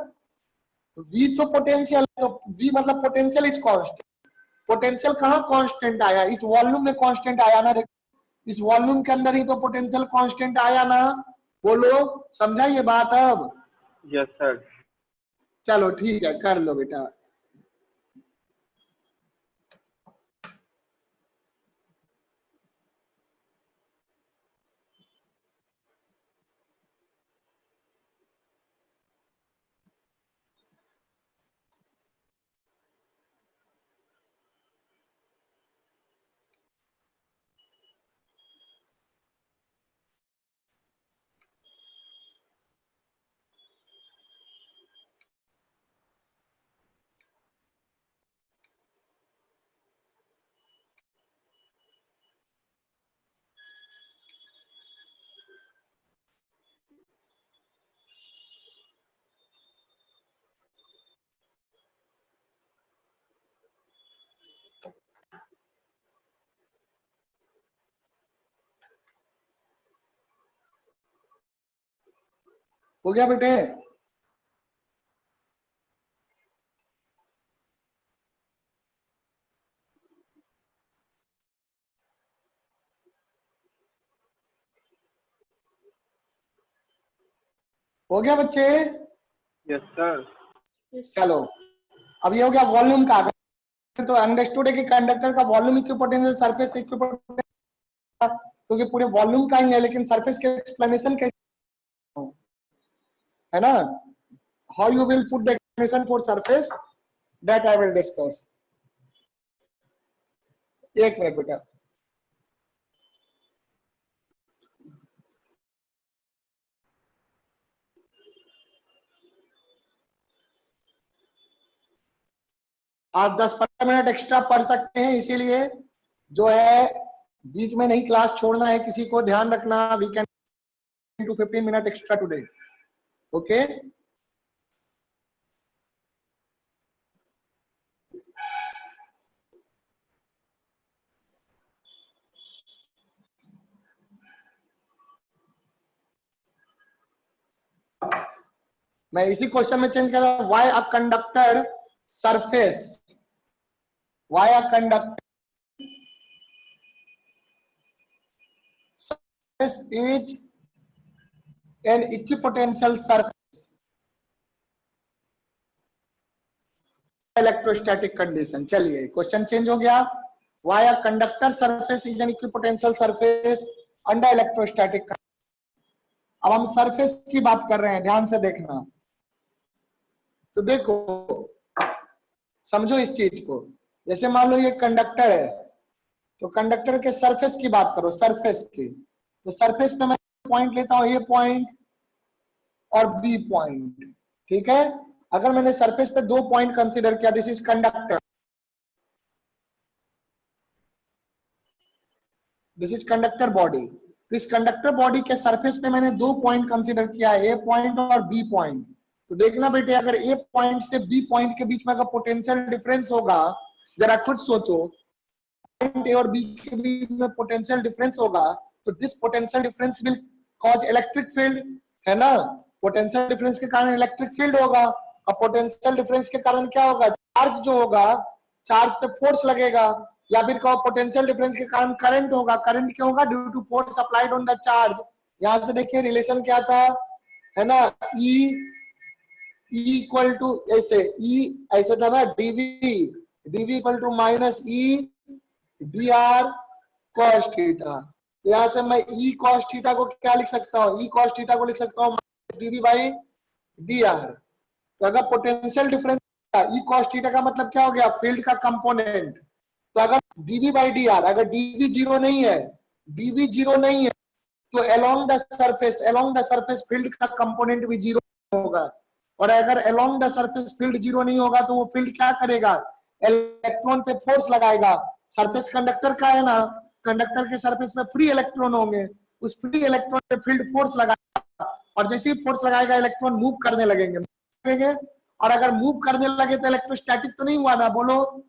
V तो पोटेंशियल, तो V मतलब पोटेंशियल इज कांस्टेंट। पोटेंशियल कहाँ कांस्टेंट आया? इस वॉल्यूम में कांस्टेंट आया ना, इस वॉल्यूम के अंदर ही तो पोटेंशियल कांस्टेंट आया ना, बोलो, समझा ये बात? अब यस सर। चलो ठीक है, कर लो बेटा। हो गया बेटे? हो गया बच्चे? Yes sir. चलो अब ये हो गया वॉल्यूम का। तो अंडरस्टूड है कि कंडक्टर का वॉल्यूम इक्विपोटेंशियल सरफेस इक्विपोटेंशियल, क्योंकि पूरे वॉल्यूम का ही है, लेकिन सरफेस के एक्सप्लेनेशन कैसे है ना, how you will put the explanation for surface, that I will discuss. एक मिनट बेटा। आप 10-15 मिनट एक्स्ट्रा पढ़ सकते हैं, इसीलिए जो है बीच में नहीं क्लास छोड़ना है किसी को, ध्यान रखना। We can to 15 minute extra today, okay. मैं इसी क्वेश्चन में चेंज कर रहा हूं, why a conductor surface, why a conductor surface is an equipotential surface electrostatic condition। चलिए क्वेश्चन चेंज हो गया, why a conductor surface is an equipotential surface under electrostatic condition। अब हम सरफेस की बात कर रहे हैं, ध्यान से देखना। तो देखो समझो इस चीज को, जैसे मान लो ये कंडक्टर है, तो कंडक्टर के सरफेस की बात करो, सरफेस की। तो सरफेस पे मैं पॉइंट लेता हूं, ये पॉइंट और बी पॉइंट, ठीक है। अगर मैंने सरफेस पे 2 पॉइंट कंसीडर किया, this is conductor, this is conductor body. तो इस कंडक्टर बॉडी के सरफेस पे मैंने 2 पॉइंट कंसीडर किया है, ए पॉइंट और बी पॉइंट। तो देखना बेटे, अगर ए पॉइंट से बी पॉइंट के बीच में अगर पोटेंशियल डिफरेंस होगा, जरा खुद सोचो, पॉइंट ए और बी के बीच में पोटेंशियल डिफरेंस होगा, तो this potential difference will cause electric field, है ना। पोटेंशियल डिफरेंस के कारण इलेक्ट्रिक फील्ड होगा, और पोटेंशियल डिफरेंस के कारण क्या होगा, चार्ज जो होगा, चार्ज पे फोर्स लगेगा, या फिर कहो पोटेंशियल डिफरेंस के कारण करंट होगा। करंट क्या होगा, due to force applied on the charge. यहां से देखिए रिलेशन क्या था, है ना, ई इक्वल टू, ऐसे ई ऐसे था ना, D V, D V equal to minus E D R cos theta. तो यहां से मैं ई कॉस थीटा को क्या लिख सकता हूँ, ई कॉस थीटा को लिख सकता हूँ डीवी बाई डी आर। तो अगर potential difference, E cos theta का मतलब क्या हो गया, फील्ड का कंपोनेंट। तो अगर डीवी बाई डी आर, अगर डीवी जीरो नहीं है, डीवी जीरो नहीं है, तो अलोंग द सरफेस फील्ड का कंपोनेंट भी जीरो होगा। और अगर along the surface field zero नहीं होगा, तो वो फील्ड क्या करेगा, इलेक्ट्रॉन पे फोर्स लगाएगा। सरफेस कंडक्टर का है ना, कंडक्टर के सरफेस में फ्री इलेक्ट्रॉन होंगे, उस फ्री इलेक्ट्रॉन पे फील्ड फोर्स लगाएगा, और जैसे ही फोर्स लगाएगा इलेक्ट्रॉन मूव करने लगेंगे। और अगर मूव करने लगे तो इलेक्ट्रोस्टैटिक तो नहीं हुआ ना, बोलो।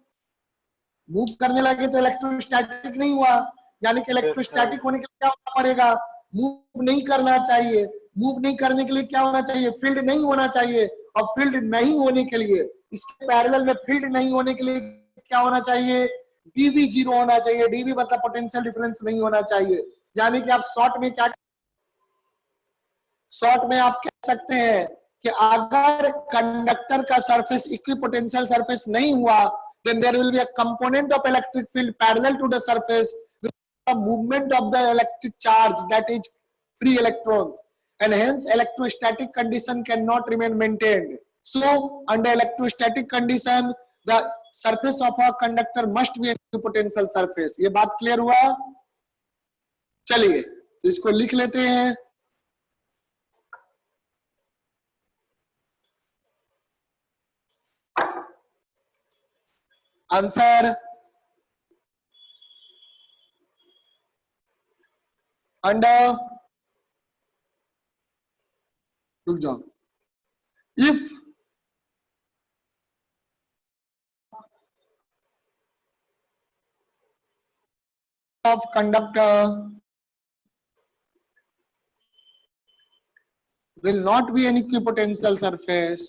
मूव करने लगे तो इलेक्ट्रोस्टैटिक नहीं हुआ, यानी कि इलेक्ट्रोस्टैटिक होने के लिए क्या होना पड़ेगा, मूव नहीं करना चाहिए। मूव नहीं करने के लिए क्या होना चाहिए, फील्ड नहीं होना चाहिए। और फील्ड नहीं होने के लिए, इसके पैरेलल में फील्ड नहीं होने के लिए क्या होना चाहिए, डीवी जीरो होना चाहिए। डीवी मतलब पोटेंशियल डिफरेंस नहीं होना चाहिए। यानी कि आप शॉर्ट में आप कह सकते हैं कि अगर कंडक्टर का सरफेस इक्विपोटेंशियल सरफेस नहीं हुआ, then there will be a component of electric field parallel to the surface with the movement of the electric charge, that is free electrons, and hence electrostatic condition cannot remain maintained. So under electrostatic condition the surface of a conductor must be an equipotential surface। ये बात clear हुआ? चलिए तो इसको लिख लेते हैं। Answer under, रुक जाओ, if of conductor will not be an equipotential surface,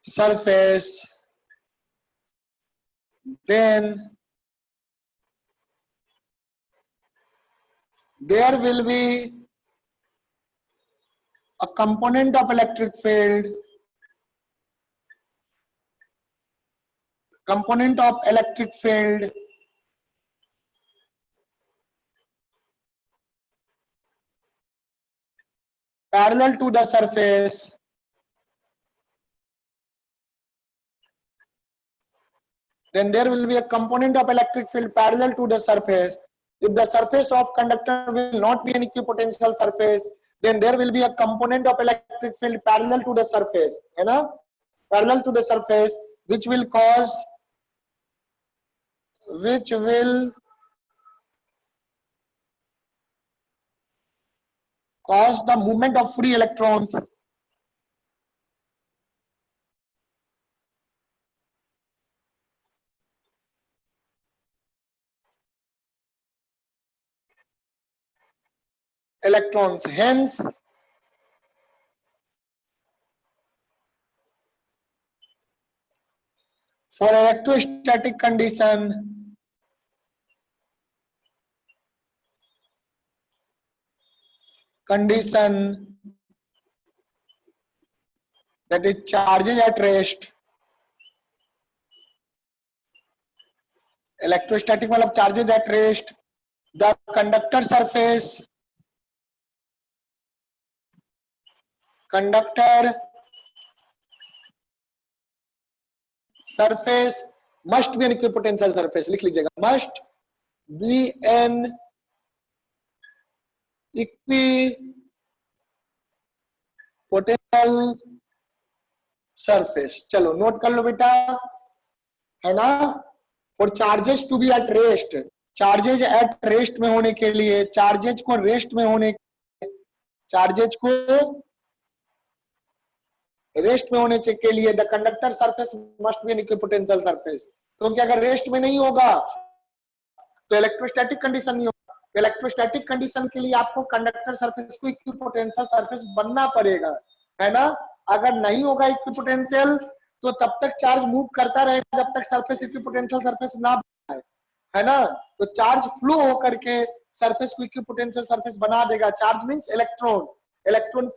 surface then there will be a component of electric field, parallel to the surface, then there will be a component of electric field parallel to the surface. If the surface of conductor will not be an equipotential surface, then there will be a component of electric field parallel to the surface, है ना? Parallel to the surface, which will cause the movement of free electrons. Hence, for electrostatic condition, that is charges at rest, electrostatic मतलब charges at rest, the conductor surface must be an equipotential surface. लिख लीजिएगा, must be an equipotential surface. चलो note कर लो बेटा, है ना? For charges to be at rest, charges at rest में होने के लिए, चार्जेज को रेस्ट में होने के लिए the conductor surface must be an equipotential surface. क्योंकि अगर रेस्ट में नहीं होगा तो इलेक्ट्रोस्टैटिक कंडीशन नहीं होगा. इलेक्ट्रोस्टैटिक कंडीशन के लिए आपको कंडक्टर सरफेस को इक्विपोटेंशियल सरफेस बनना पड़ेगा, है ना? अगर नहीं होगा इक्विपोटेंशियल तो तब तक चार्ज मूव करता रहेगा जब तक सरफेस इक्विपोटेंशियल सरफेस ना बनाए, है ना? तो चार्ज फ्लो होकर के सरफेस को इक्विपोटेंशियल सरफेस बना देगा. चार्ज मींस इलेक्ट्रॉन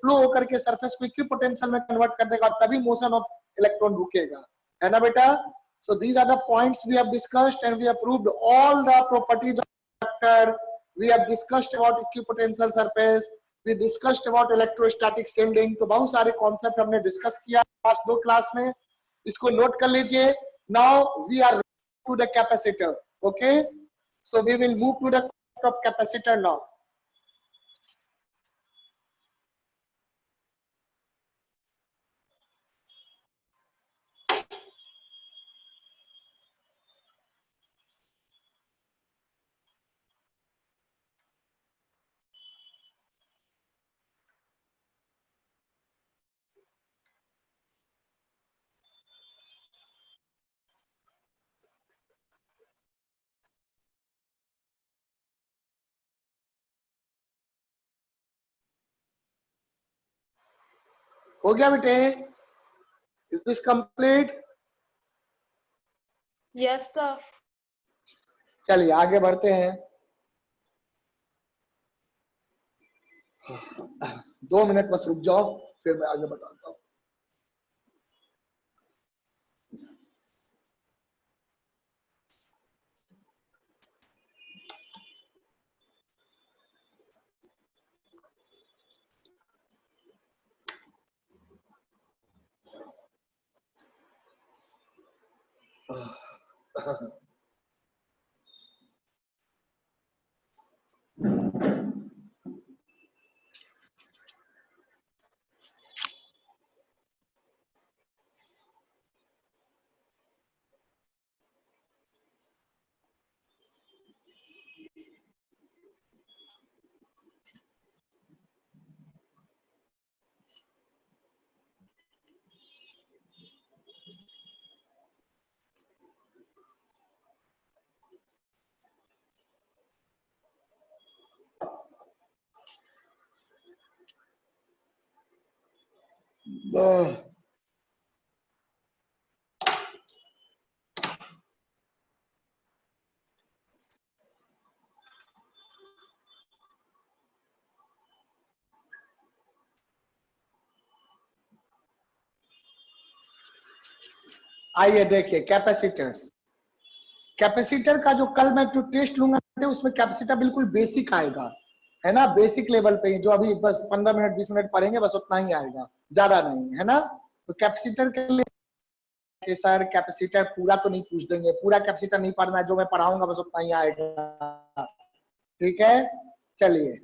फ्लो होकर के सरफेस को इक्विपोटेंशियल में कन्वर्ट कर देगा, तभी मोशन ऑफ इलेक्ट्रॉन रुकेगा, है ना बेटा? So these are the points we have discussed and we have proved all the properties of conductor. We have discussed about equipotential surface, we discussed about electrostatic shielding. तो बहुत सारे concept हमने discuss किया last 2 class में, इसको note कर लीजिए. Now we are to the capacitor. Okay, so we will move to the concept of capacitor now. हो गया बेटे? Is this complete? Yes, sir. चलिए आगे बढ़ते हैं. 2 मिनट बस रुक जाओ, फिर मैं आगे बताता हूँ. आइए देखिए कैपेसिटर्स। कैपेसिटर का जो कल मैं जो टेस्ट लूंगा उसमें कैपेसिटर बिल्कुल बेसिक आएगा, है ना, बेसिक लेवल पे ही, जो अभी बस 15 मिनट 20 मिनट पढ़ेंगे बस उतना ही आएगा, ज्यादा नहीं, है ना। तो कैपेसिटर के लिए कि सर कैपेसिटर पूरा तो नहीं पूछ देंगे, पूरा कैपेसिटर नहीं पढ़ना है, जो मैं पढ़ाऊंगा बस उतना ही आएगा, ठीक है। चलिए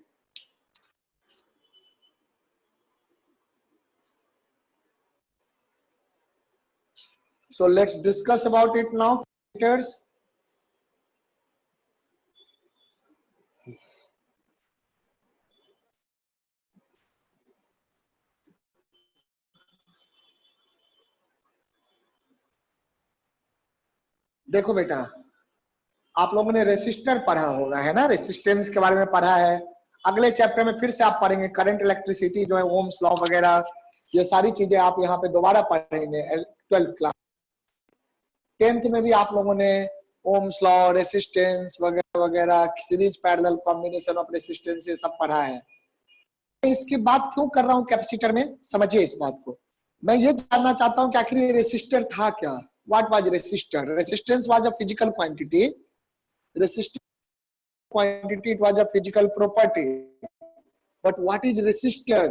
so let's discuss about it now, capacitors। देखो बेटा, आप लोगों ने रेसिस्टर पढ़ा होगा, है ना, रेसिस्टेंस के बारे में पढ़ा है। अगले चैप्टर में फिर से आप पढ़ेंगे करंट, इलेक्ट्रिसिटी जो है, ओम्स लॉ वगैरह, ये सारी चीजें आप यहाँ पे दोबारा पढ़ेंगे 12th क्लास। 10th में भी आप लोगों ने ओम्स लॉ, रेसिस्टेंस वगैरह वगैरह, series parallel combination of resistance, ये सब पढ़ा है। इसकी बात क्यों कर रहा हूँ कैपेसिटर में, समझिए इस बात को। मैं ये जानना चाहता हूँ कि आखिर ये रेसिस्टर था क्या। What was resistor? Resistance was a physical quantity, resistance quantity, it was a physical property, but what is resistor?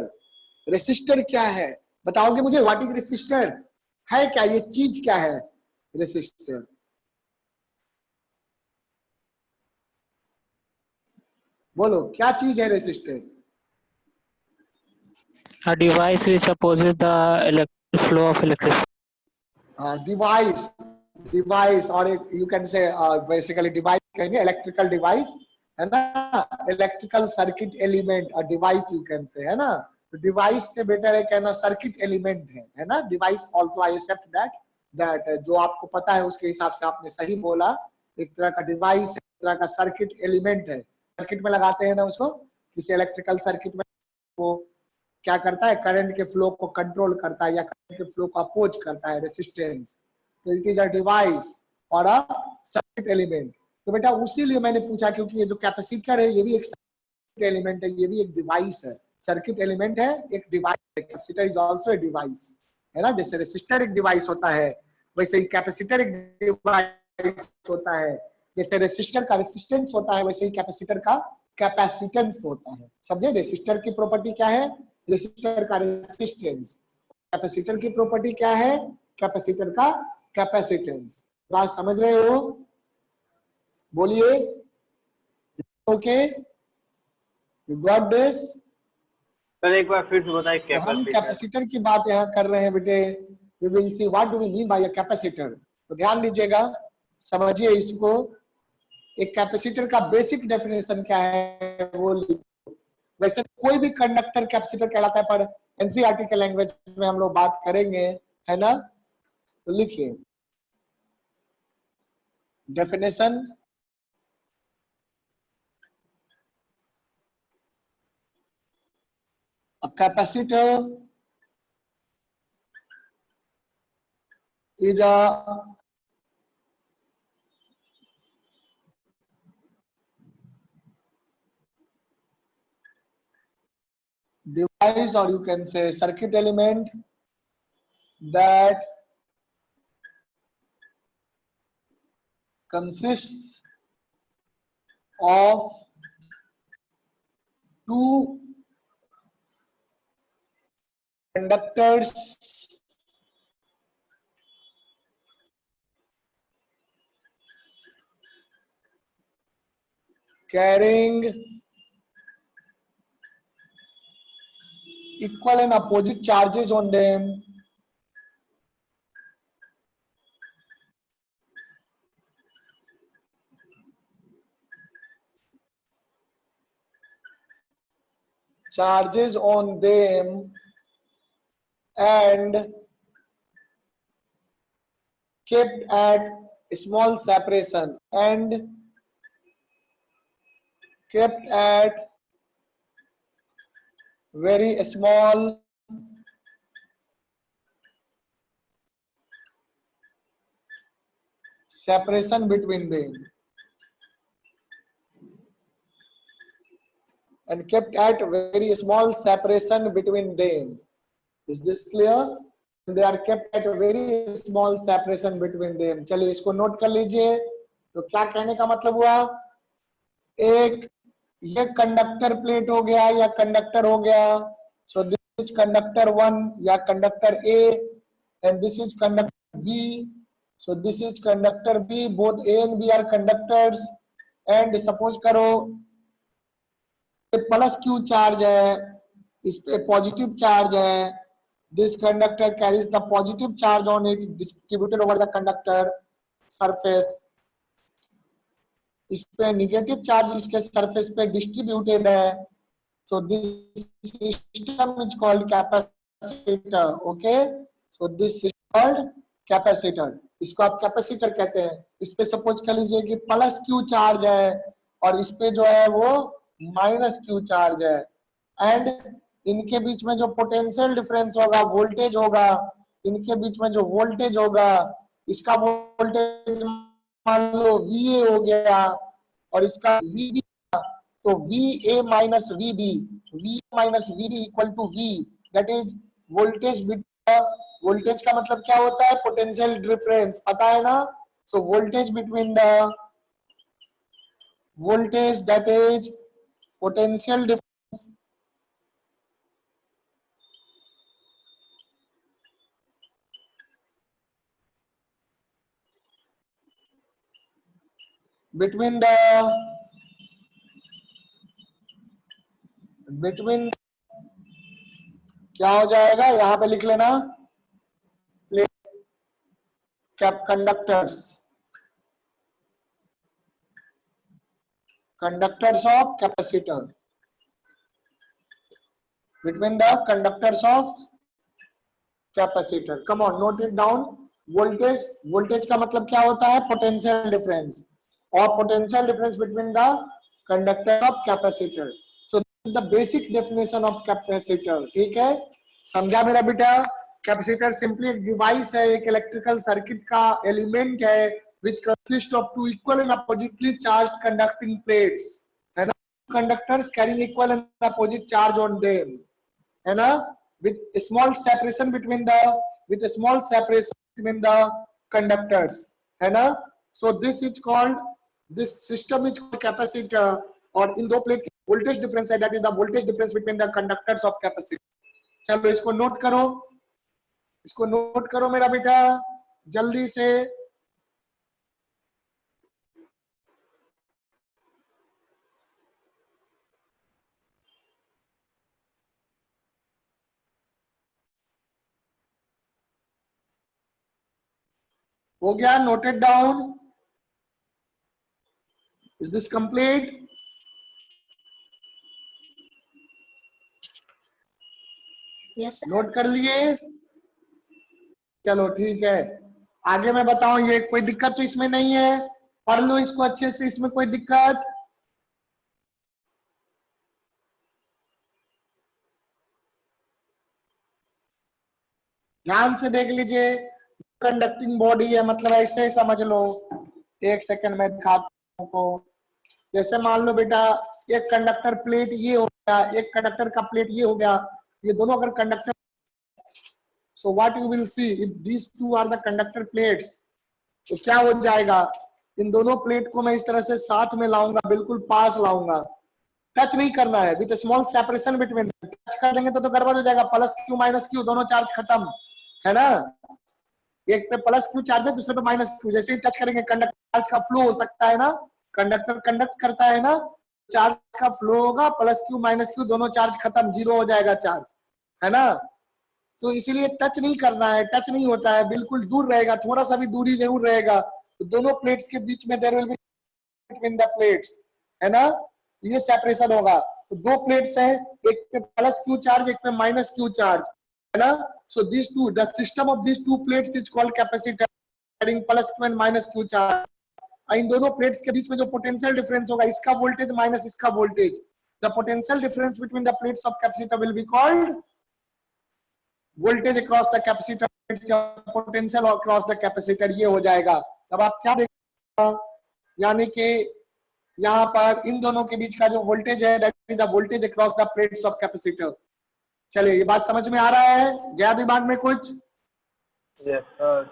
resistor क्या है, बताओगे मुझे? what is resistor है क्या, ये चीज क्या है resistor? बोलो क्या चीज है resistor? A device which opposes the flow of electricity. Device और you can say basically device कहेंगे, इलेक्ट्रिकल डिवाइस, है ना, इलेक्ट्रिकल सर्किट एलिमेंट और डिवाइस यू कैन से, है ना। तो डिवाइस से बेटर है कहना सर्किट एलिमेंट है ना। Device also I accept that जो आपको पता है उसके हिसाब से आपने सही बोला। एक तरह का डिवाइस, एक तरह का सर्किट एलिमेंट है। सर्किट में लगाते हैं ना उसको, किसी इलेक्ट्रिकल सर्किट में, वो क्या करता है, करंट के फ्लो को कंट्रोल करता है या करंट के फ्लो को अपोज करता है, रेसिस्टेंस। तो इट इज अ डिवाइस और अ सर्किट एलिमेंट। तो बेटा उसी लिए मैंने पूछा, क्योंकि ये जो कैपेसिटर है ये भी एक सर्किट एलिमेंट है, ये भी एक डिवाइस है, सर्किट एलिमेंट है, एक डिवाइस है। Capacitor is also a device, है ना। जैसे रेसिस्टर एक डिवाइस होता है, वैसे ही कैपेसिटर एक डिवाइस होता है। जैसे रेसिस्टर का रेसिस्टेंस होता है, वैसे ही कैपेसिटर का कैपेसिटेंस होता है। समझे? रेसिस्टर की प्रॉपर्टी क्या है, रेसिस्टर का रेसिस्टेंस। कैपेसिटर की प्रॉपर्टी क्या है, कैपेसिटर का कैपेसिटेंस। बात समझ रहे हो? बोलिए okay, you got this? Sir एक बार फिर से बताइए हम कैपेसिटर। कैपेसिटर की बात यहाँ कर रहे हैं बेटे। You will see what do we mean by a capacitor. तो ध्यान दीजिएगा, समझिए इसको। एक कैपेसिटर का बेसिक डेफिनेशन क्या है वो लिखो। वैसे कोई भी कंडक्टर कैपेसिटर कहलाता है, पर एनसीईआरटी के लैंग्वेज में हम लोग बात करेंगे, है ना। तो लिखिए definition. A capacitor is a device, or you can say circuit element, that consists of two conductors carrying equal and opposite charges on them, and kept at small separation, and kept at very small separation between them, and kept at very small separation between them. Is this clear? they are kept at a very small separation between them. चलिए इसको note कर लीजिए। तो क्या कहने का मतलब हुआ, एक ये कंडक्टर प्लेट हो गया या कंडक्टर हो गया, सो दिस इज कंडक्टर 1 या conductor A and this is conductor B, so this is conductor B, both A and B are conductors and suppose करो प्लस क्यू चार्ज है, इस पे पॉजिटिव चार्ज है, this conductor carries the positive charge on it distributed over the conductor surface, इस पे negative charge इसके surface पे distributed है, so this system is called capacitor. Okay, so this is called capacitor, इसको आप capacitor कहते हैं। इस पे सपोज कर लीजिए कि प्लस क्यू चार्ज है और इस पे जो है वो माइनस क्यू चार्ज है, एंड इनके बीच में जो पोटेंशियल डिफरेंस होगा, वोल्टेज होगा, इनके बीच में जो वोल्टेज होगा, इसका वोल्टेज मान लो VA हो गया और इसका VB, तो VA minus VB, V minus VB equal to V, that is voltage. Voltage का मतलब क्या होता है, पोटेंशियल डिफरेंस, पता है ना। So voltage between the voltage that is potential difference between क्या हो जाएगा, यहां पे लिख लेना conductors of capacitor, between the conductors of capacitor, come on note it down। Voltage का मतलब क्या होता है, पोटेंशियल डिफरेंस, और potential difference between the conductor of capacitor. So this is the basic definition of capacitor. ठीक है, समझा मेरा बेटा। कैपेसिटर सिंपली एक डिवाइस है, एक इलेक्ट्रिकल सर्किट का एलिमेंट है which consist of two equal and oppositely charged conducting plates, है ना, conductors carrying equal and opposite charge on them, है ना, with a small separation between the conductors, है ना। So this system is called capacitor, और इन दो plate की voltage difference है, that is the voltage difference between the conductors of capacitor। चलो इसको नोट करो मेरा बेटा जल्दी से। हो गया, noted down, is this complete. Yes, sir. Note कर लिए, चलो ठीक है। आगे मैं बताऊं, ये कोई दिक्कत तो इसमें नहीं है, पढ़ लो इसको अच्छे से, इसमें कोई दिक्कत। ध्यान से देख लीजिए, कंडक्टिंग बॉडी है, मतलब ऐसे समझ लो। एक सेकंड में दिखाता हूं को। जैसे मान लो बेटा, एक कंडक्टर प्लेट ये हो गया, एक कंडक्टर का प्लेट ये हो गया, ये दोनों अगर conductor, so what you will see if these two are the conductor plates, तो क्या हो जाएगा, इन दोनों प्लेट को मैं इस तरह से साथ में लाऊंगा, बिल्कुल पास लाऊंगा, टच नहीं करना है, with small separation between. Touch कर देंगे तो गड़बड़ हो जाएगा, प्लस क्यू माइनस क्यू दोनों चार्ज खत्म, है ना। एक पे प्लस क्यू चार्ज है, दूसरे पे माइनस क्यू, जैसे ही टच करेंगे कंडक्टर चार्ज का फ्लो हो सकता है ना, कंडक्टर कंडक्ट करता है ना, चार्ज का फ्लो होगा, प्लस क्यू माइनस क्यू दोनों चार्ज खत्म, जीरो हो जाएगा चार्ज, है ना। तो इसीलिए टच नहीं करना है, टच नहीं होता है, बिल्कुल दूर रहेगा, थोड़ा सा भी दूरी जरूर रहेगा, तो दोनों प्लेट्स के बीच में there will be between the plates, है ना, ये सेपरेशन होगा। तो दो प्लेट्स है, एक पे प्लस क्यू चार्ज, एक पे माइनस क्यू चार्ज, है ना। So this two, the system of this two plates is called capacitor, having plus Q and minus Q charge. इन दोनों प्लेट्स के बीच में जो पोटेंशियल डिफरेंस होगा, इसका वोल्टेज माइनस इसका voltage, the potential difference between the plates of capacitor will be called voltage across the capacitor, potential across the capacitor, ये हो जाएगा। तब आप क्या देखिएगा, यानी कि यहाँ पर इन दोनों के बीच का जो वोल्टेज है, that is the voltage across the plates of capacitor. चलिए, ये बात समझ में आ रहा है, गया दिमाग में कुछ? Yes, sir.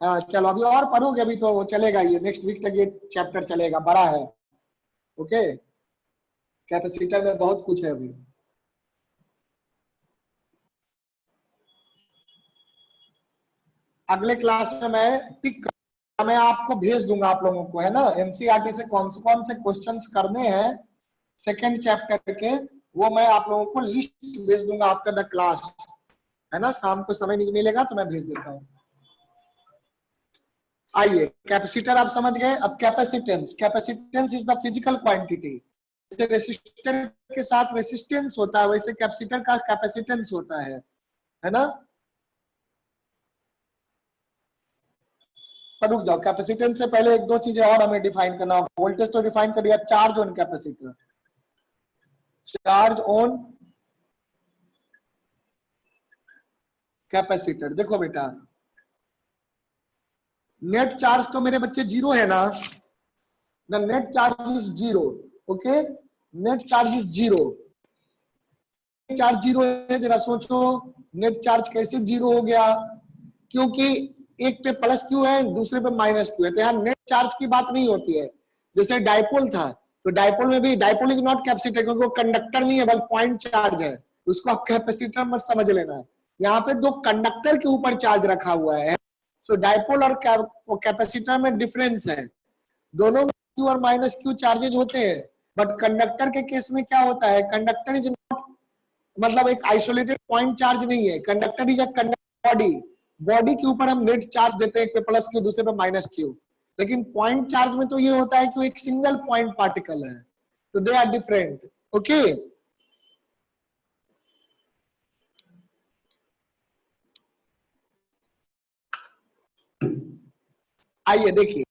हाँ चलो अभी और पढ़ोगे, अभी तो वो चलेगा, ये नेक्स्ट वीक तक ये चैप्टर चलेगा, बड़ा है। ओके, कैपेसिटर में बहुत कुछ है अभी। अगले क्लास में मैं आपको भेज दूंगा आप लोगों को, है ना, एनसीईआरटी से कौन से क्वेश्चंस करने हैं सेकंड चैप्टर के, वो मैं आप लोगों को लिस्ट भेज दूंगा आफ्टर द क्लास, है ना। शाम को समय नहीं मिलेगा तो मैं भेज देता हूँ। आइए, कैपेसिटर आप समझ गए। अब capacitance, capacitance is the physical quantity. जैसे रेसिस्टर के साथ रेसिस्टेंस होता है, वैसे कैपेसिटर का कैपेसिटेंस होता है ना। पर रुक जाओ, कैपेसिटेंस से पहले एक दो चीजें और हमें डिफाइन करना होगा। वोल्टेज तो डिफाइन कर दिया, charge on capacitor, charge on capacitor. देखो बेटा, नेट चार्ज तो मेरे बच्चे जीरो है ना, net charge is zero. Okay, net charge is zero, charge zero है। जरा सोचो, नेट चार्ज कैसे जीरो हो गया? क्योंकि एक पे प्लस क्यू है, दूसरे पे माइनस क्यू है, तो यहाँ नेट चार्ज की बात नहीं होती है। जैसे डाइपोल था, तो डाइपोल में भी डाइपोल इज नॉट कैपेसिटर, क्योंकि वो कंडक्टर नहीं है बल्कि पॉइंट चार्ज है, उसको आप कैपेसिटर मत समझ लेना है। यहाँ पे दो कंडक्टर के ऊपर चार्ज रखा हुआ है, सो डाइपोल और कैपेसिटर में डिफरेंस है। दोनों में क्यू और माइनस क्यू चार्जेज होते हैं, बट कंडक्टर के केस में क्या होता है, कंडक्टर इज नॉट, मतलब एक आइसोलेटेड पॉइंट चार्ज नहीं है, conductor is a conductor body. Body के ऊपर हम नेट चार्ज देते हैं, एक पे प्लस क्यू दूसरे पे माइनस क्यू, लेकिन पॉइंट चार्ज में तो ये होता है कि एक सिंगल पॉइंट पार्टिकल है, तो दे आर डिफरेंट। ओके, आइए देखिए।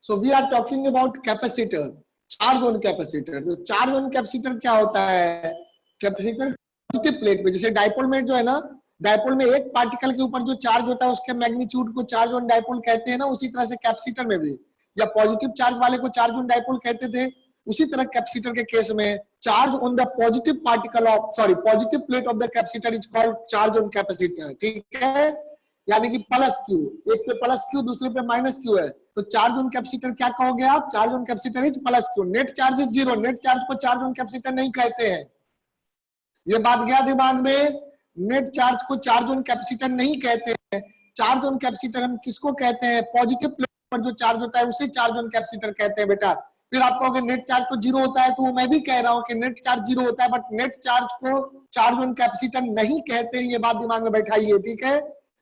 So we are talking about capacitor, charge on capacitor. तो चार्ज ऑन कैपेसिटर क्या होता है? कैपेसिटर पॉजिटिव प्लेट में, जैसे डाइपोल में जो है ना, डाइपोल में एक पार्टिकल के ऊपर जो चार्ज होता है उसके मैग्नीट्यूड को चार्ज ऑन डाइपोल कहते हैं ना, उसी तरह से कैपेसिटर में भी, या पॉजिटिव चार्ज वाले को चार्ज ऑन डाइपोल कहते थे, उसी तरह कैपेसिटर के केस में charge on the positive particle of, sorry, positive plate of the capacitor is called charge on capacitor. ठीक है, यानी कि प्लस क्यू, एक पे प्लस क्यू दूसरे पे माइनस क्यू है, तो चार्ज ऑन कैपेसिटर क्या कहोगे आप? Charge on capacitor is plus Q. Net charge is zero, net charge को चार्ज ऑन कैपेसिटर नहीं कहते हैं, ये बात गया दिमाग में। नेट चार्ज को चार्ज ऑन कैपेसिटर नहीं कहते हैं। चार्ज ऑन कैपेसिटर हम किसको कहते हैं? पॉजिटिव प्लेट पर जो चार्ज होता है उसे चार्ज ऑन कैपेसिटर कहते हैं बेटा। फिर आप कहोगे नेट चार्ज तो जीरो होता है, तो मैं भी कह रहा हूं कि नेट चार्ज जीरो होता है, बट नेट चार्ज को चार्ज ऑन कैपेसिटर नहीं कहते हैं, ये बात दिमाग में बैठाइए। ठीक है,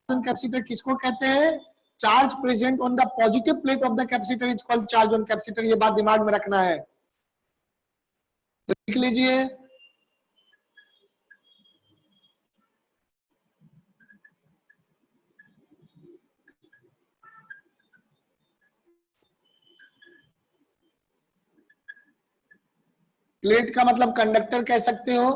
कैपेसिटर किसको कहते हैं? Charge present on the positive plate of the capacitor is called charge on capacitor, ये बात दिमाग में रखना है, लिख लीजिए। प्लेट का मतलब कंडक्टर कह सकते हो,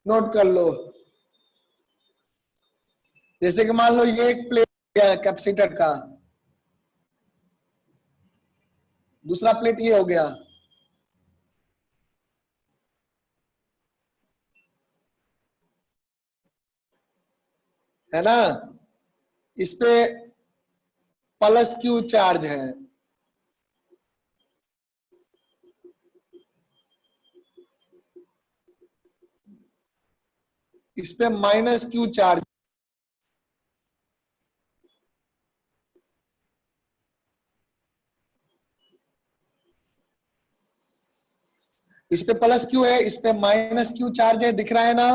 नोट कर लो। जैसे कि मान लो ये एक प्लेट है कैपेसिटर का, दूसरा प्लेट ये हो गया, है ना, इस पे प्लस क्यू चार्ज है, इस पे माइनस क्यू चार्ज, इस पे प्लस क्यू है, इस पे माइनस क्यू चार्ज है, दिख रहा है ना।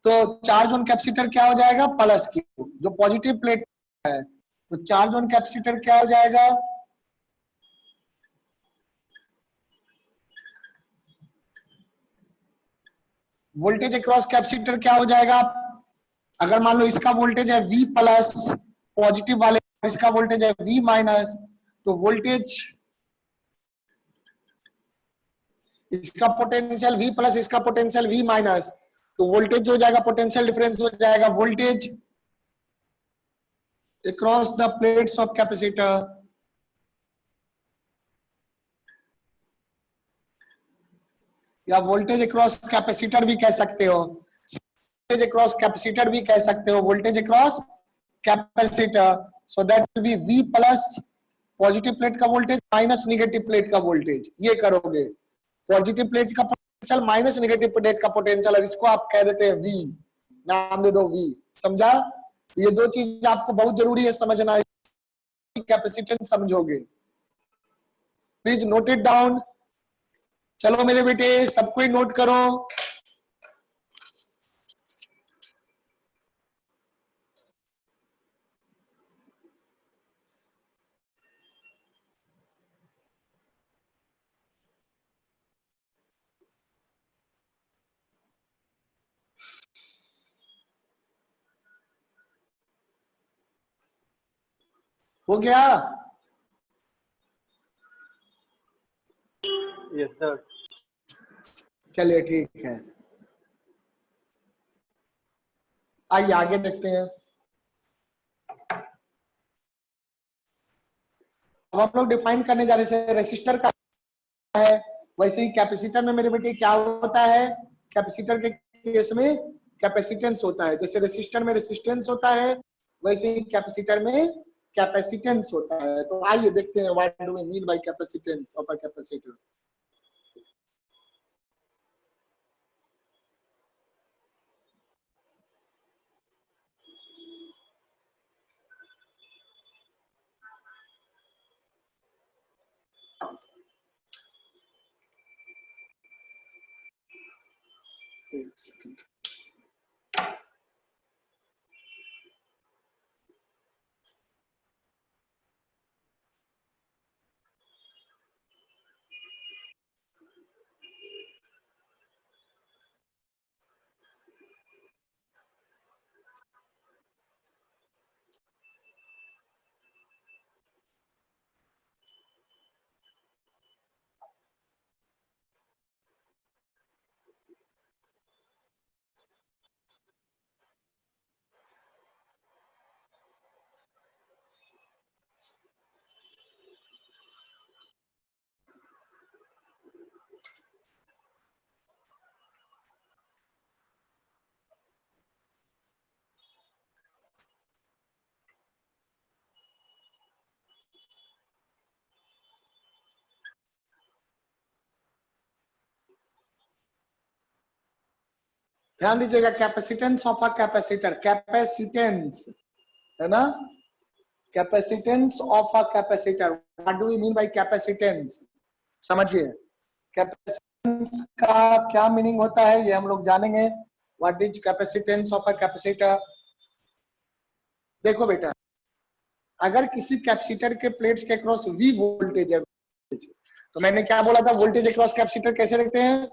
तो चार्ज ऑन कैपेसिटर क्या हो जाएगा? प्लस क्यू, जो पॉजिटिव प्लेट है, तो चार्ज ऑन कैपेसिटर क्या हो जाएगा? वोल्टेज अक्रॉस कैपेसिटर क्या हो जाएगा? अगर मान लो इसका वोल्टेज है V प्लस पॉजिटिव वाले, इसका वोल्टेज है V माइनस, तो वोल्टेज इसका पोटेंशियल V प्लस, इसका पोटेंशियल V माइनस, तो वोल्टेज हो जाएगा, पोटेंशियल डिफरेंस हो जाएगा voltage across the plates of capacitor. या वोल्टेज अक्रॉस कैपेसिटर भी कह सकते हो, वोल्टेज अक्रॉस कैपेसिटर भी कह सकते हो, voltage across capacitor. So that will be V plus positive plate का वोल्टेज माइनस नेगेटिव प्लेट का वोल्टेज। ये करोगे, पॉजिटिव प्लेट का पोटेंशियल माइनस नेगेटिव प्लेट का पोटेंशियल, और इसको आप कह देते हैं V, नाम दे दो V। समझा? ये दो चीज आपको बहुत जरूरी है समझना, कैपेसिटेंस समझोगे। Please note it down. चलो मेरे बेटे सब कोई नोट करो। हो गया? Yes sir. चलिए ठीक है, आइए आगे देखते हैं। अब हम लोग डिफाइन करने जा रहे हैं, रेसिस्टर का है, वैसे ही कैपेसिटर में मेरे बेटे क्या होता है, कैपेसिटर के केस में कैपेसिटेंस होता है। जैसे रेसिस्टर में रेसिस्टेंस होता है, वैसे ही कैपेसिटर में कैपेसिटेंस होता है। तो आइए देखते हैं what do we mean by capacitance of a capacitor. एक सेकंड। ध्यान दीजिएगा, capacitance of a capacitor, capacitance है ना, capacitance of a capacitor. What do we mean by capacitance? समझिए, कैपेसिटेंस का क्या मीनिंग होता है ये हम लोग जानेंगे। What is capacitance of a capacitor? देखो बेटा, अगर किसी कैपेसिटर के प्लेट्स के अक्रॉस V वोल्टेज है, तो मैंने क्या बोला था, वोल्टेज अक्रॉस कैपेसिटर कैसे रखते हैं,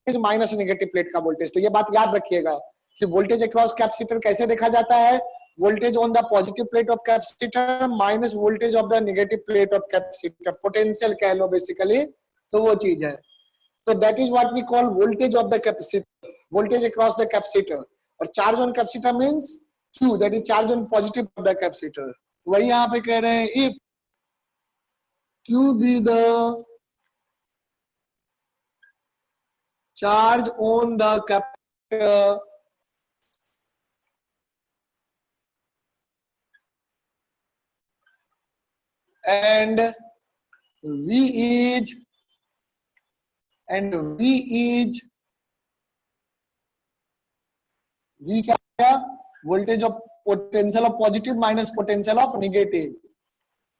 माइनस नेगेटिव प्लेट का वोल्टेज। तो ये बात याद रखिएगा कि वोल्टेज अक्रॉस कैपेसिटर कैसे देखा जाता है, voltage on the positive plate of capacitor minus voltage of the negative plate of capacitor, potential कह लो बेसिकली, तो वो चीज है। तो that is what we call voltage of the capacitor, voltage across the capacitor. और charge on capacitor means Q, that is charge on positive of the capacitor. वही यहाँ पे कह रहे हैं, if Q be the charge on the capacitor and V क्या है, voltage of potential of positive minus potential of negative.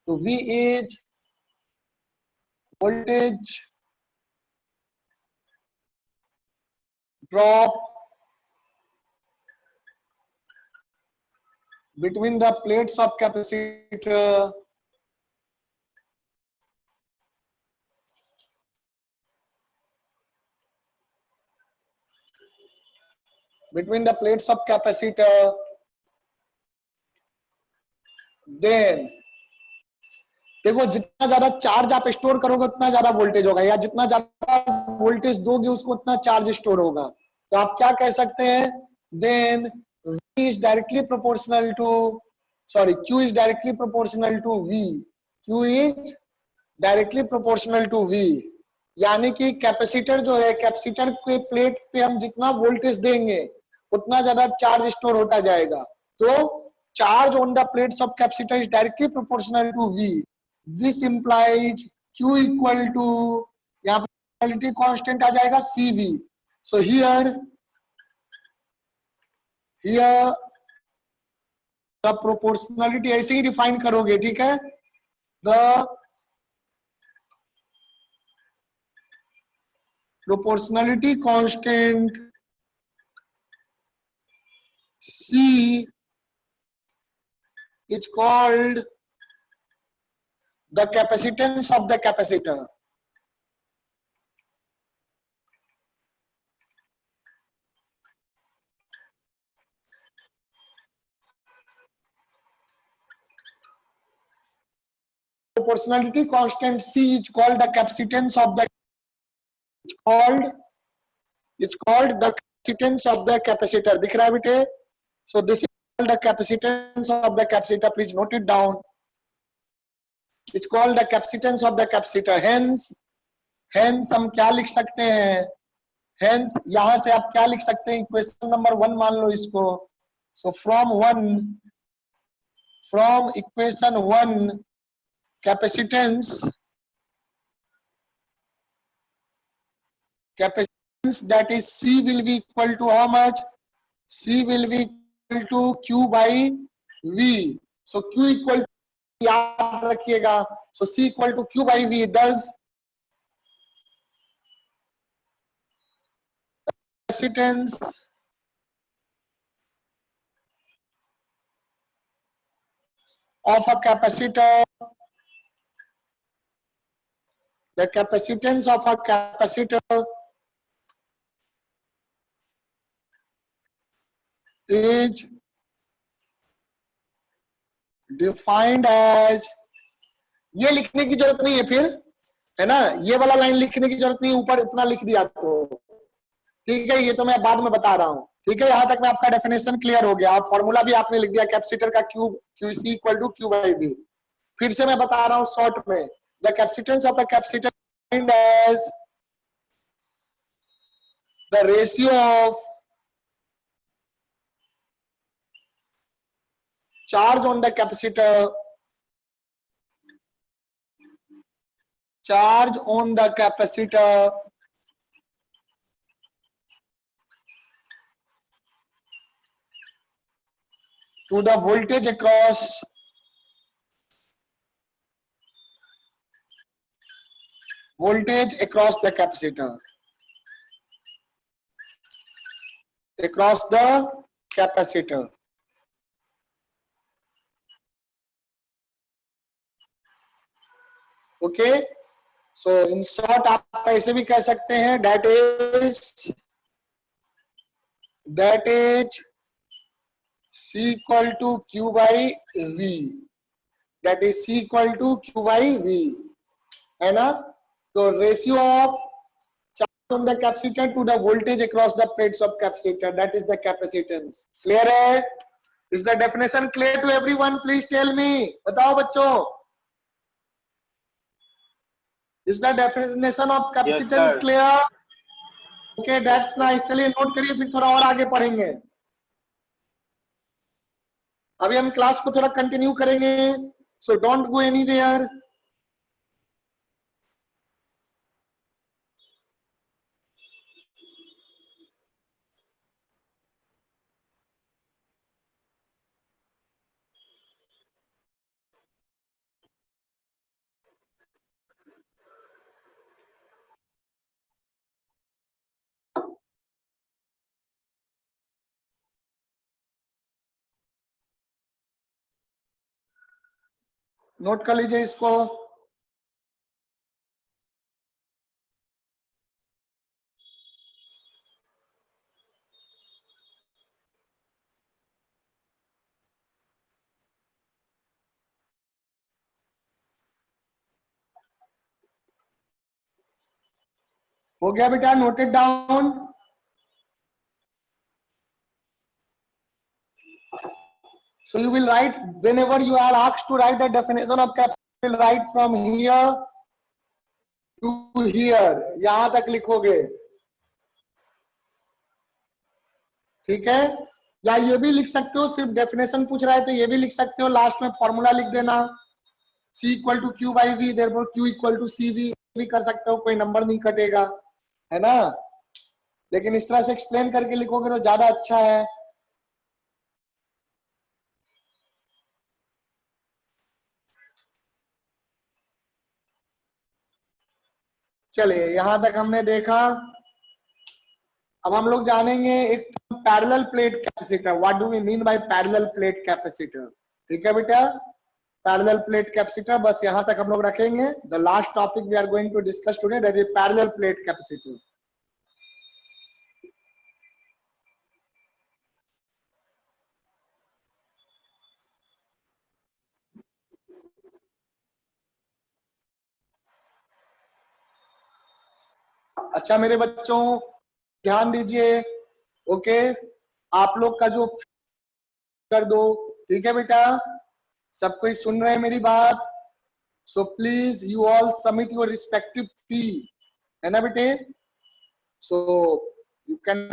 तो V is voltage drop between the plates of capacitor between the plates of capacitor, then देखो जितना ज्यादा charge आप store करोगे उतना ज्यादा वोल्टेज होगा, या जितना ज्यादा वोल्टेज दोगे उसको उतना चार्ज स्टोर होगा। तो आप क्या कह सकते हैं, then V is directly proportional to, sorry, Q is directly proportional to V, Q is directly proportional to V, यानी कि कैपेसिटर जो है, कैपेसिटर के प्लेट पे हम जितना वोल्टेज देंगे उतना ज्यादा चार्ज स्टोर होता जाएगा। तो charge on the plates of capacitor is directly proportional to V, this implies Q equal to, यहाँ पे क्वालिटी कांस्टेंट आ जाएगा CV। So here the proportionality ऐसे ही डिफाइन करोगे, ठीक है। The proportionality constant C is called the capacitance of the capacitor. Proportionality constant C is called the capacitance of the, it's called the capacitance of the capacitor. दिख रहा है बेटे? So this is called the capacitance of the capacitor. Please note it down. It's called the capacitance of the capacitor. Hence हम क्या लिख सकते हैं? Hence यहां से आप क्या लिख सकते हैं? इक्वेशन नंबर 1 मान लो इसको। So from equation 1, capacitance that is C will be equal to how much? C will be equal to Q by V. So Q equal to, याद रखिएगा, so C equal to Q by V, thus capacitance of a capacitor, the capacitance of a capacitor is defined as, ये लिखने की जरूरत नहीं है फिर, है ना, ये वाला लाइन लिखने की जरूरत नहीं, ऊपर इतना लिख दिया तो ठीक है, ये तो मैं बाद में बता रहा हूं, ठीक है। यहां तक में आपका डेफिनेशन क्लियर हो गया, फॉर्मूला भी आपने लिख दिया कैपेसिटर का QC equal to Q by V। फिर से मैं बता रहा हूं शॉर्ट में, the capacitance of a capacitor defined as the ratio of charge on the capacitor, charge on the capacitor to the voltage across the capacitor, across the capacitor। Okay, so in short आप ऐसे भी कह सकते हैं, that is C equal to Q by V, that is C equal to Q by V, है ना। तो ratio of charge on the capacitor to the voltage across the plates of capacitor, that is the capacitance. Clear है? Is the definition clear to everyone? Please tell me, बताओ बच्चों। Is the definition of capacitance clear? Okay, that's nice। चलिए note करिए, फिर थोड़ा और आगे पढ़ेंगे। अभी हम क्लास को थोड़ा कंटिन्यू करेंगे, so don't go anywhere. Note कर लीजिए इसको। हो गया बेटा, noted down. So you will write whenever you are asked to write the definition of capacity, you will write from here to here, यहां तक लिखोगे, ठीक है। या ये भी लिख सकते हो, सिर्फ डेफिनेशन पूछ रहा है तो ये भी लिख सकते हो, लास्ट में फॉर्मूला लिख देना, C equal to Q by V, therefore Q equal to C V भी कर सकते हो, कोई नंबर नहीं कटेगा, है ना। लेकिन इस तरह से एक्सप्लेन करके लिखोगे तो ज्यादा अच्छा है। चलिए यहां तक हमने देखा। अब हम लोग जानेंगे एक parallel plate capacitor. What do we mean by parallel plate capacitor? ठीक है बेटा, पैरेलल प्लेट कैपेसिटर बस यहां तक हम लोग रखेंगे। The last topic we are going to discuss today that is parallel plate capacitor. अच्छा मेरे बच्चों ध्यान दीजिए, ओके, आप लोग का जो कर दो, ठीक है बेटा, सब कोई सुन रहे हैं मेरी बात? So please you all submit your respective fee, है ना बेटे। So you can,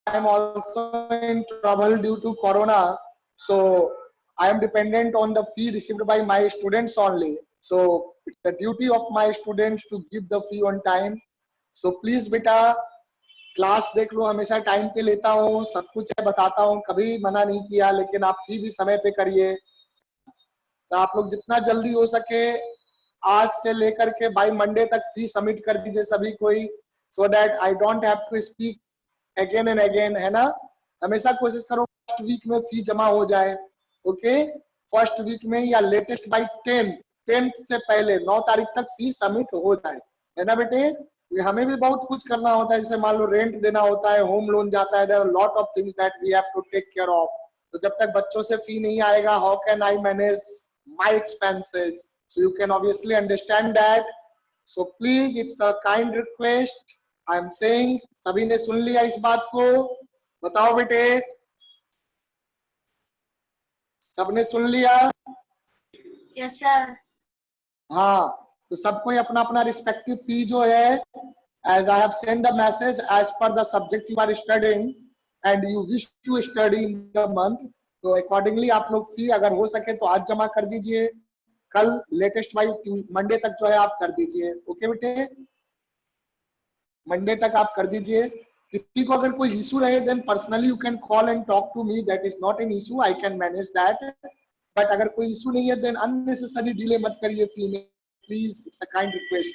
I am also in trouble due to corona, so I am dependent on the fee received by my students only. So it's the duty of my students to give the fee on time. So please बेटा class देख लो, हमेशा time पे लेता हूँ, सब कुछ है बताता हूँ, कभी मना नहीं किया, लेकिन आप फी भी समय पे करिए। तो आप लोग जितना जल्दी हो सके आज से लेकर के बाय मंडे तक फी सबमिट कर दीजिए सभी कोई, so that I don't have to speak again and again, है ना। हमेशा कोशिश करो फर्स्ट वीक में फी जमा हो जाए, ओके, फर्स्ट वीक में या लेटेस्ट बाय 10th से पहले 9 तारीख तक फी सबमिट हो जाए, है ना बेटे। हमें भी बहुत कुछ करना होता है, जैसे मान लो रेंट देना होता है, होम लोन जाता है, there are lot of things that we have to take care of. तो जब तक बच्चों से फी नहीं आएगा, how can I manage my expenses? So you can obviously understand that. So please it's a kind request, I am saying, सभी ने सुन लिया इस बात को? बताओ बेटे, सबने सुन लिया? Yes, sir. हाँ, तो सबको अपना अपना रिस्पेक्टिव फी जो है, as I have send the message as per the subject you are studying and you wish to study in the month, तो अकॉर्डिंगली आप लोग फी अगर हो सके तो आज जमा कर दीजिए, कल लेटेस्ट बाई मंडे तक जो है आप कर दीजिए, ओके बेटे, मंडे तक आप कर दीजिए। किसी को अगर कोई इशू रहे then personally you can call and talk to me, that is not an issue, I can manage that. But अगर कोई इशू नहीं है देन अननेसेसरी डिले मत करिए फी में, please, it's a kind request.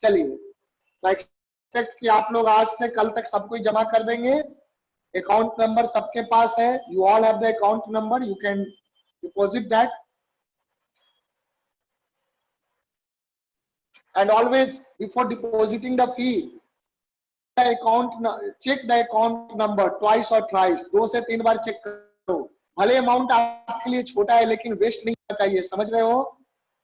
चलिए, तो एक्सपेक्ट कि आप लोग आज से कल तक सब कोई जमा कर देंगे। अकाउंट नंबर सबके पास है, you all have the account number, you can deposit that. And always before depositing the fee, check the account number twice or thrice, 2 से 3 बार चेक करो। भले अमाउंट आपके लिए छोटा है लेकिन वेस्ट नहीं होना चाहिए, समझ रहे हो,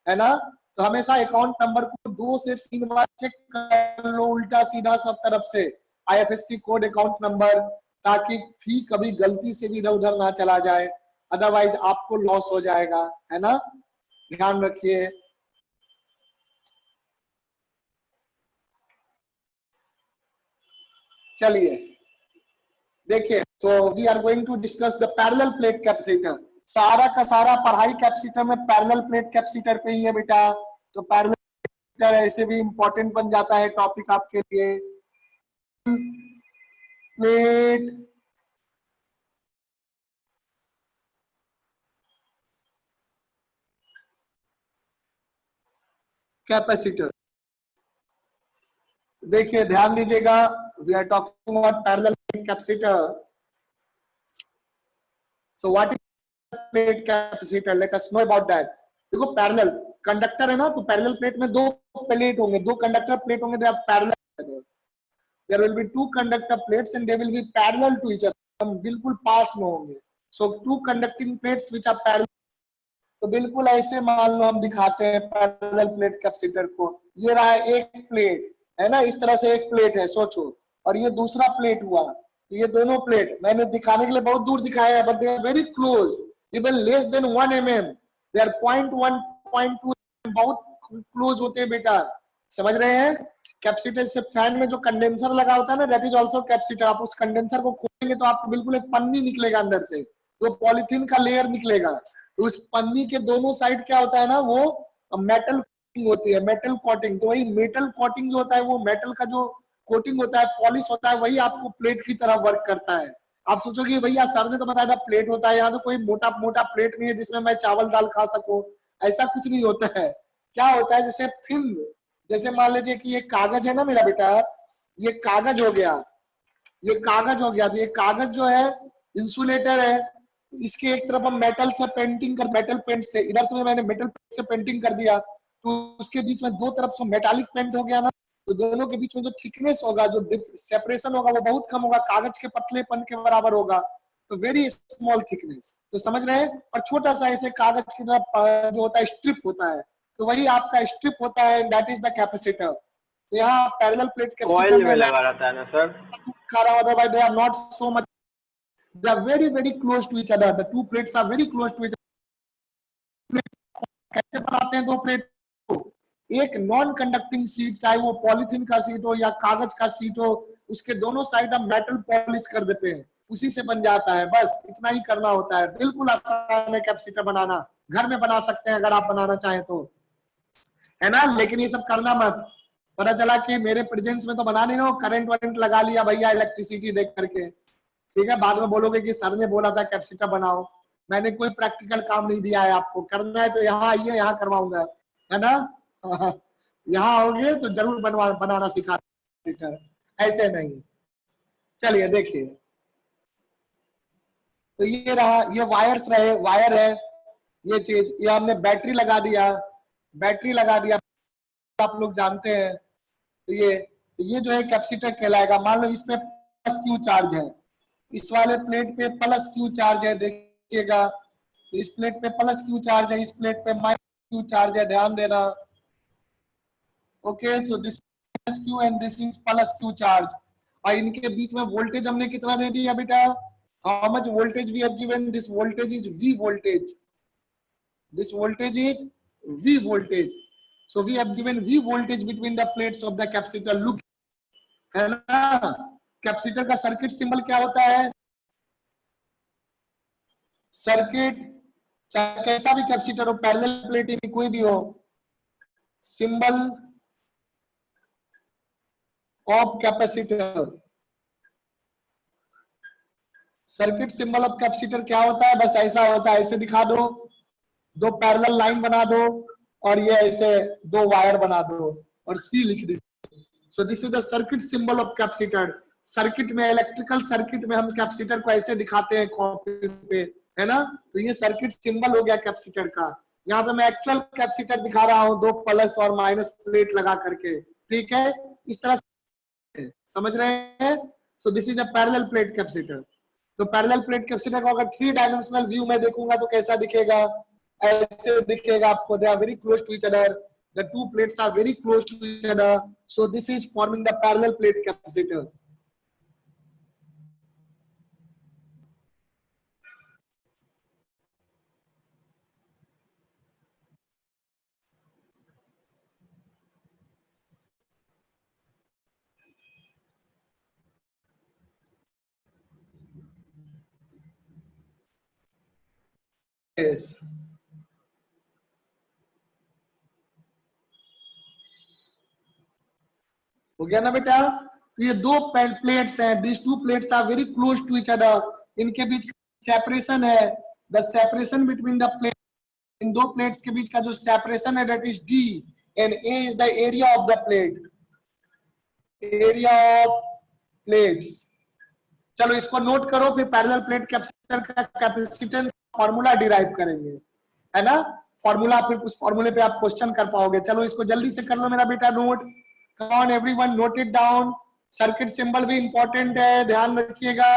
है ना। तो हमेशा अकाउंट नंबर को 2 से 3 बार चेक कर लो, उल्टा सीधा सब तरफ से, IFSC कोड, अकाउंट नंबर, ताकि फी कभी गलती से भी इधर उधर ना चला जाए, अदरवाइज आपको लॉस हो जाएगा, है ना, ध्यान रखिए। चलिए देखिए, तो we are going to discuss the parallel plate capacitor. सारा का सारा पढ़ाई कैपेसिटर में पैरेलल प्लेट कैपेसिटर पे ही है बेटा। तो पैरेलल कैपेसिटर ऐसे भी इंपॉर्टेंट बन जाता है टॉपिक आपके लिए। प्लेट कैपेसिटर, देखिए ध्यान दीजिएगा, we are talking about parallel plate capacitor. So what is plate capacitor, let us know about that. देखो पैरेलल कंडक्टर है ना, तो पैरेलल प्लेट में 2 प्लेट होंगे, 2 कंडक्टर प्लेट होंगे, they are parallel. There will be 2 conductor plates and they will be parallel to each other, हम बिल्कुल पास में होंगे। So 2 conducting plates which are parallel, तो बिल्कुल ऐसे मान लो हम दिखाते हैं पैरेलल प्लेट कैपेसिटर को। ये रहा एक प्लेट है ना। इस तरह से एक प्लेट है सोचो, और ये दूसरा प्लेट हुआ, तो ये दोनों प्लेट मैंने दिखाने के लिए बहुत दूर दिखाया है, but they are very close, even less than 1 mm, they are 0.1 0.2, बहुत क्लोज होते हैं बेटा, समझ रहे हैं। कैपेसिटर से फैन में जो कंडेंसर लगा होता है ना, दैट इज आल्सो कैपेसिटर। आप उस कंडेंसर को खोलेंगे तो आपको बिल्कुल एक पन्नी निकलेगा अंदर से, तो पॉलिथीन का लेयर निकलेगा, तो उस पन्नी के दोनों साइड क्या होता है ना, वो मेटल होती है, मेटल कोटिंग। तो वही मेटल कोटिंग जो होता है, वो मेटल का जो कोटिंग होता है, पॉलिश होता है, वही आपको प्लेट की तरह वर्क करता है। आप सोचोगे भैया सर ने तो बताया था प्लेट होता है, यहाँ तो कोई मोटा मोटा प्लेट नहीं है जिसमें मैं चावल दाल खा सकूं, ऐसा कुछ नहीं होता है। क्या होता है, जैसे थिन, जैसे मान लीजिए कि ये कागज है ना मेरा बेटा, ये कागज हो गया, ये कागज हो गया, तो ये कागज जो है इंसुलेटर है, इसके एक तरफ हम मेटल से पेंटिंग कर, मेटल पेंट से, इधर से मैंने मेटल पेंट से पेंटिंग कर दिया, तो उसके बीच में दो तरफ से मेटालिक पेंट हो गया ना, तो दोनों के बीच में जो थिकनेस होगा, जो सेपरेशन होगा, वो बहुत कम होगा, कागज के पतलेपन के बराबर होगा, तो वेरी स्मॉल थिकनेस, तो समझ रहे हैं। और छोटा सा ऐसे कागज की तरह जो होता है स्ट्रिप होता है, तो वही आपका स्ट्रिप होता है, दैट इज द कैपेसिटर। तो यहाँ पैरेलल प्लेट कैपेसिटर कॉइल में में मैं लगा रहता है ना सर? खा रहा हूँ, they are not so much, they are very very close to each other, the two plates are very close to each other। कैसे बनाते हैं दो प्लेट को, एक नॉन कंडक्टिंग सीट, चाहे वो पॉलिथीन का सीट हो या कागज का सीट हो, उसके दोनों साइड हम मेटल पॉलिश कर देते हैं, उसी से बन जाता है, बस इतना ही करना होता है। बिल्कुल आसान है कैपेसिटर बनाना, घर में बना सकते हैं अगर आप बनाना चाहें तो, है ना। लेकिन ये सब करना मत, पता चला कि मेरे प्रेजेंस में तो बना नहीं रहा, करंट वरेंट लगा लिया भैया इलेक्ट्रिसिटी देख करके, ठीक है, बाद में बोलोगे कि सर ने बोला था कैपेसिटर बनाओ। मैंने कोई प्रैक्टिकल काम नहीं दिया है आपको, करना है तो यहाँ आइए, यहाँ करवाऊंगा, है ना। यहाँ आओगे तो जरूर बनाना सिखा, ऐसे नहीं। चलिए देखिए, तो ये रहा, ये वायर्स रहे, वायर है ये चीज, ये हमने बैटरी लगा दिया, बैटरी लगा दिया, आप लोग जानते हैं। तो ये जो है कैपेसिटर कहलाएगा। मान लो इसमें प्लस क्यू चार्ज है, इस वाले प्लेट पे प्लस क्यू चार्ज है, देखिएगा, तो इस प्लेट पे प्लस क्यू चार्ज है, इस प्लेट पे माइनस क्यू चार्ज है, ध्यान देना। Okay, so this plus Q and this is plus Q charge, और इनके बीच में वोल्टेज हमने कितना दे दिया बेटा, how much voltage V have given, this voltage is V voltage, this voltage is V voltage, so we have given V voltage between the plates of the capacitor, look, है ना। Capacitor का circuit symbol क्या होता है, circuit चाहे कैसा भी capacitor हो, पैरेलल प्लेट में कोई भी हो, symbol of capacitor, circuit symbol of capacitor क्या होता है, बस ऐसा होता है, ऐसे दिखा दो, दो पैरेलल लाइन बना दो, और ये ऐसे दो वायर बना दो, और सी लिख दो। सो this is the circuit symbol of capacitor. Circuit में, इलेक्ट्रिकल सर्किट में हम कैपेसिटर को ऐसे दिखाते हैं कॉपी पे, है ना। तो ये सर्किट सिंबल हो गया कैपेसिटर का। यहाँ पे मैं एक्चुअल कैपेसिटर दिखा रहा हूँ, दो प्लस और माइनस प्लेट लगा करके, ठीक है, इस तरह से समझ रहे हैं। सो this is a parallel plate capacitor. तो पैरेलल प्लेट कैपेसिटर को अगर 3 डायमेंशनल व्यू में देखूंगा तो कैसा दिखेगा, ऐसे दिखेगा आपको, they are very close to each other, the two plates are very close to each other, so this is forming the parallel plate capacitor। yes, हो गया ना बेटा। तो ये दो प्लेट्स हैं, these two plates are very close to each other, इनके बीच separation है, the separation between the plate, इन दो प्लेट्स के बीच का जो सेपरेशन है, that is D, and A is the area of the plate, area of plates। चलो इसको note करो, फिर पैरेलल प्लेट कैपेसिटर का कैपेसिटेंस फार्मूला डिराइव करेंगे, है ना। फार्मूला, फिर उस फार्मूले पे आप क्वेश्चन कर पाओगे। चलो इसको जल्दी से कर लो मेरा बेटा note, come on everyone, note it down. Circuit symbol भी इंपॉर्टेंट है, ध्यान रखिएगा।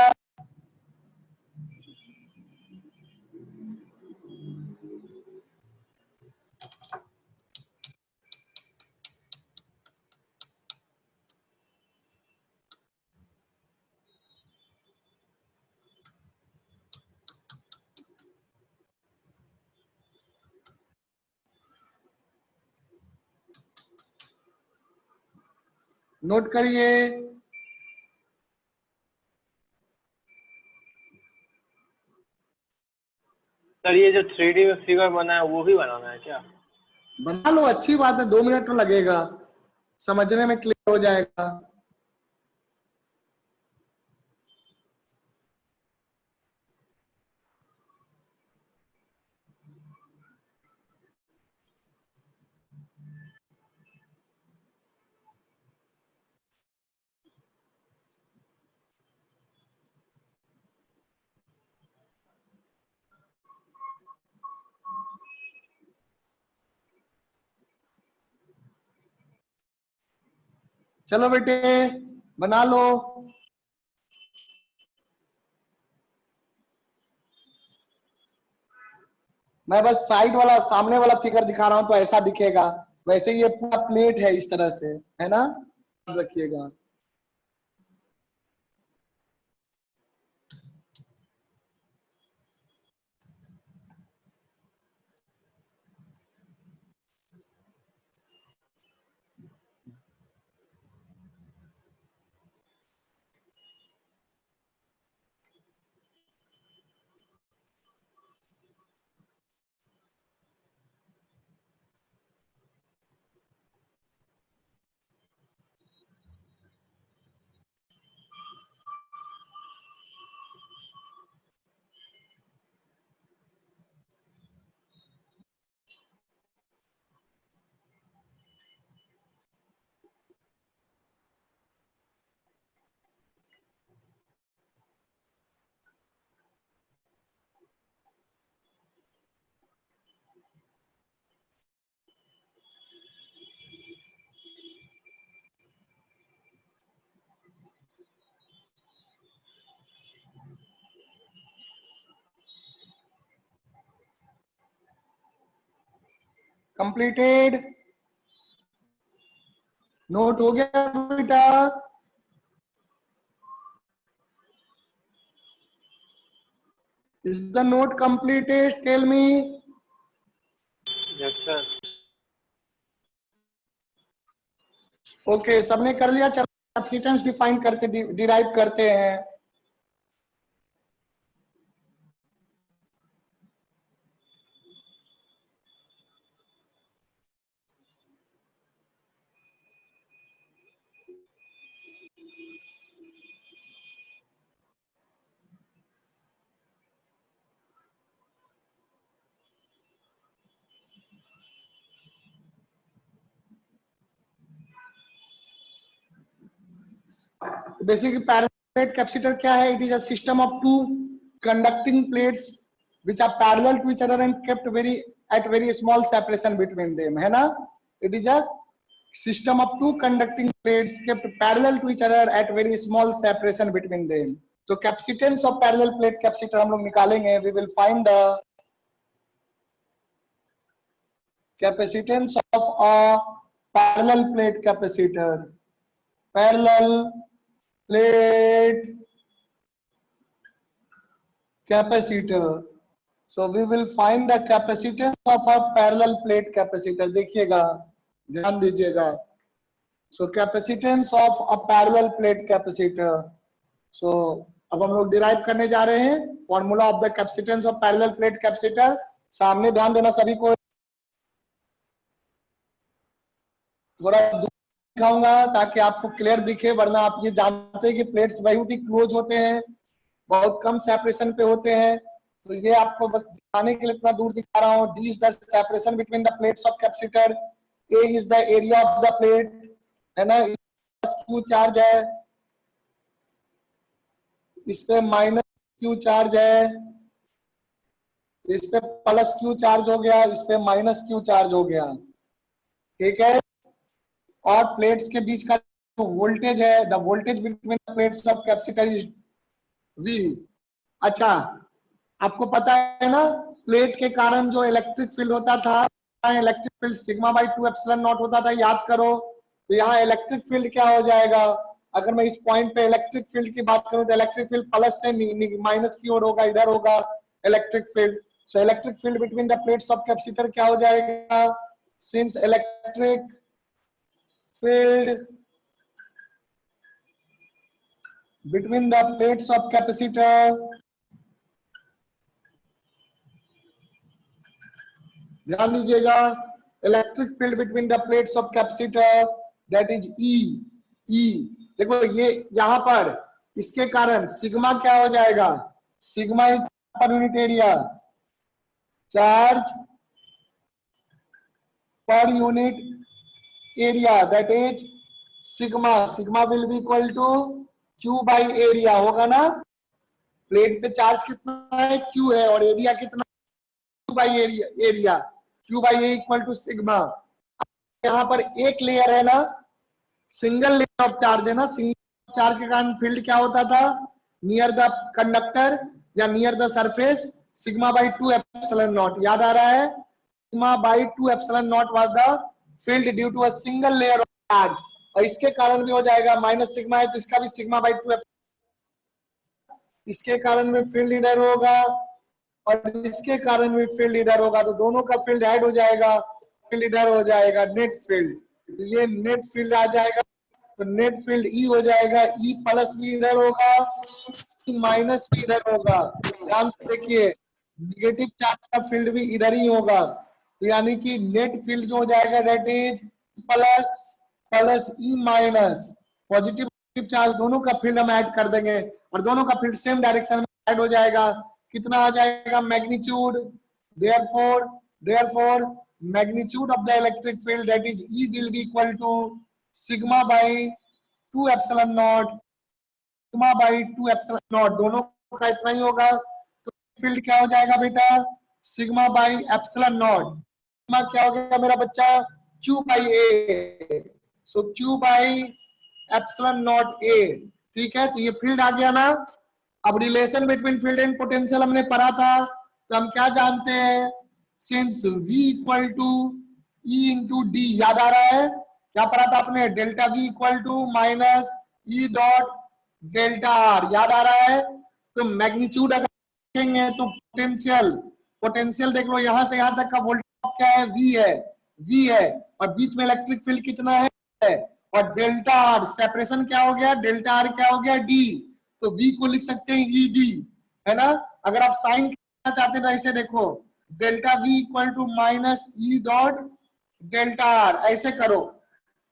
नोट करिए। सर ये जो 3D में फिगर बना है वो भी बनाना है क्या? बना लो, अच्छी बात है, 2 मिनट तो लगेगा, समझने में क्लियर हो जाएगा। चलो बेटे बना लो। मैं बस साइड वाला, सामने वाला फिगर दिखा रहा हूं तो ऐसा दिखेगा, वैसे ये पूरा प्लेट है इस तरह से, है ना, याद रखिएगा। कंप्लीटेड, नोट हो गया बेटा? Is the note completed? Tell me. Yes sir. Okay, सबने कर लिया। चलो कैपेसिटेंस डिफाइन करते, डिराइव करते हैं। बेसिक पैरेलल प्लेट कैपेसिटर क्या है? It is a system of two conducting plates which are parallel to each other and kept very small separation between them, है ना? It is a system of two conducting plates kept parallel to each other at very small separation between them. तो capacitance of parallel plate capacitor हम लोग निकालेंगे. We will find the capacitance of a parallel plate capacitor. Parallel plate capacitor. So we will find the capacitance of a parallel plate capacitor. देखिएगा, ध्यान दीजिएगा. So capacitance of a parallel plate capacitor. So अब हम लोग derive करने जा रहे हैं formula of the capacitance of parallel plate capacitor. सामने ध्यान देना सभी को. थोड़ा दूर दिखाऊंगा ताकि आपको क्लियर दिखे, वरना आप ये जानते हैं कि प्लेट्स बहुत ही क्लोज होते हैं, बहुत कम सेपरेशन पे होते हैं. तो ये आपको बस दिखाने के लिए इतना दूर दिखा रहा हूँ. D is the separation between the plates of capacitor. A is the area of the plate, है ना. क्यू चार्ज है, इस पे माइनस क्यू चार्ज है, इस पे प्लस क्यू चार्ज हो गया, इस पे माइनस क्यू चार्ज हो गया. ठीक है. और प्लेट्स के बीच का जो वोल्टेज है, the voltage between the plates of capacitor is V. अच्छा, आपको पता है ना प्लेट के कारण जो इलेक्ट्रिक फील्ड होता था, electric field sigma by 2 epsilon not होता था, याद करो. तो यहाँ इलेक्ट्रिक फील्ड क्या हो जाएगा? अगर मैं इस पॉइंट पे इलेक्ट्रिक फील्ड की बात करूं तो इलेक्ट्रिक फील्ड प्लस से माइनस की ओर होगा, इधर होगा electric field. So electric field between the plates of capacitor क्या हो जाएगा? Since electric field between the plates of capacitor. ध्यान दीजिएगा, electric field between the plates of capacitor that is E. देखो ये यहां पर इसके कारण सिग्मा क्या हो जाएगा, sigma is per unit area, charge per unit area that is sigma will be equal to Q by area, होगा ना। प्लेट पे चार्ज कितना है, क्यू है, और एरिया कितना, Q by area, Q by A equal to sigma. यहाँ पर एक लेयर है ना, सिंगल लेयर ऑफ चार्ज है ना, सिंगल चार्ज के कारण फील्ड क्या होता था, नियर द कंडक्टर या near the surface sigma by 2 epsilon naught, याद आ रहा है, sigma by 2 epsilon naught was the field due to a single layer of charge. और इसके कारण भी हो जाएगा माइनस सिग्मा है तो इसका भी सिग्मा बाई 2, इसके कारण में फील्ड इधर होगा और इसके कारण भी फील्ड इधर होगा, तो दोनों का फील्ड ऐड हो जाएगा, फील्ड इधर हो जाएगा, नेट फील्ड, तो ये नेट फील्ड आ जाएगा, तो नेट फील्ड ई हो जाएगा, ई प्लस भी इधर होगा, माइनस भी इधर होगा। ध्यान से देखिए, निगेटिव चार्ज का फील्ड भी इधर ही होगा, तो यानी कि नेट फील्ड जो हो जाएगा that is plus plus E minus, positive charge दोनों का फील्ड हम ऐड कर देंगे और दोनों का फील्ड सेम डायरेक्शन में ऐड हो जाएगा। कितना आ जाएगा, magnitude, therefore magnitude of the electric field that is E will be equal to sigma by 2 epsilon naught, sigma by 2 epsilon naught, दोनों का इतना ही होगा, तो फील्ड क्या हो जाएगा बेटा, sigma by epsilon not, sigma क्या हो गया मेरा बच्चा, Q by A, so Q by epsilon naught A, ठीक है। तो ये फील्ड आ गया ना। अब relation between field and potential हमने पढ़ा था, तो हम क्या जानते हैं, since V equal to E into d, याद आ रहा है, क्या पढ़ा था आपने, delta V equal to minus E dot delta r, याद आ रहा है। तो मैग्नीट्यूड अगर देखेंगे तो पोटेंशियल देख लो, यहां से यहां तक का वोल्टेज क्या है, V है, और बीच में इलेक्ट्रिक फील्ड कितना है, और डेल्टा आर, सेपरेशन क्या हो गया, डेल्टा आर क्या हो गया, डी, तो V को लिख सकते हैं ई डी, है ना। अगर आप साइन करना चाहते हैं तो ऐसे देखो, delta V equal to minus E dot delta r, ऐसे करो।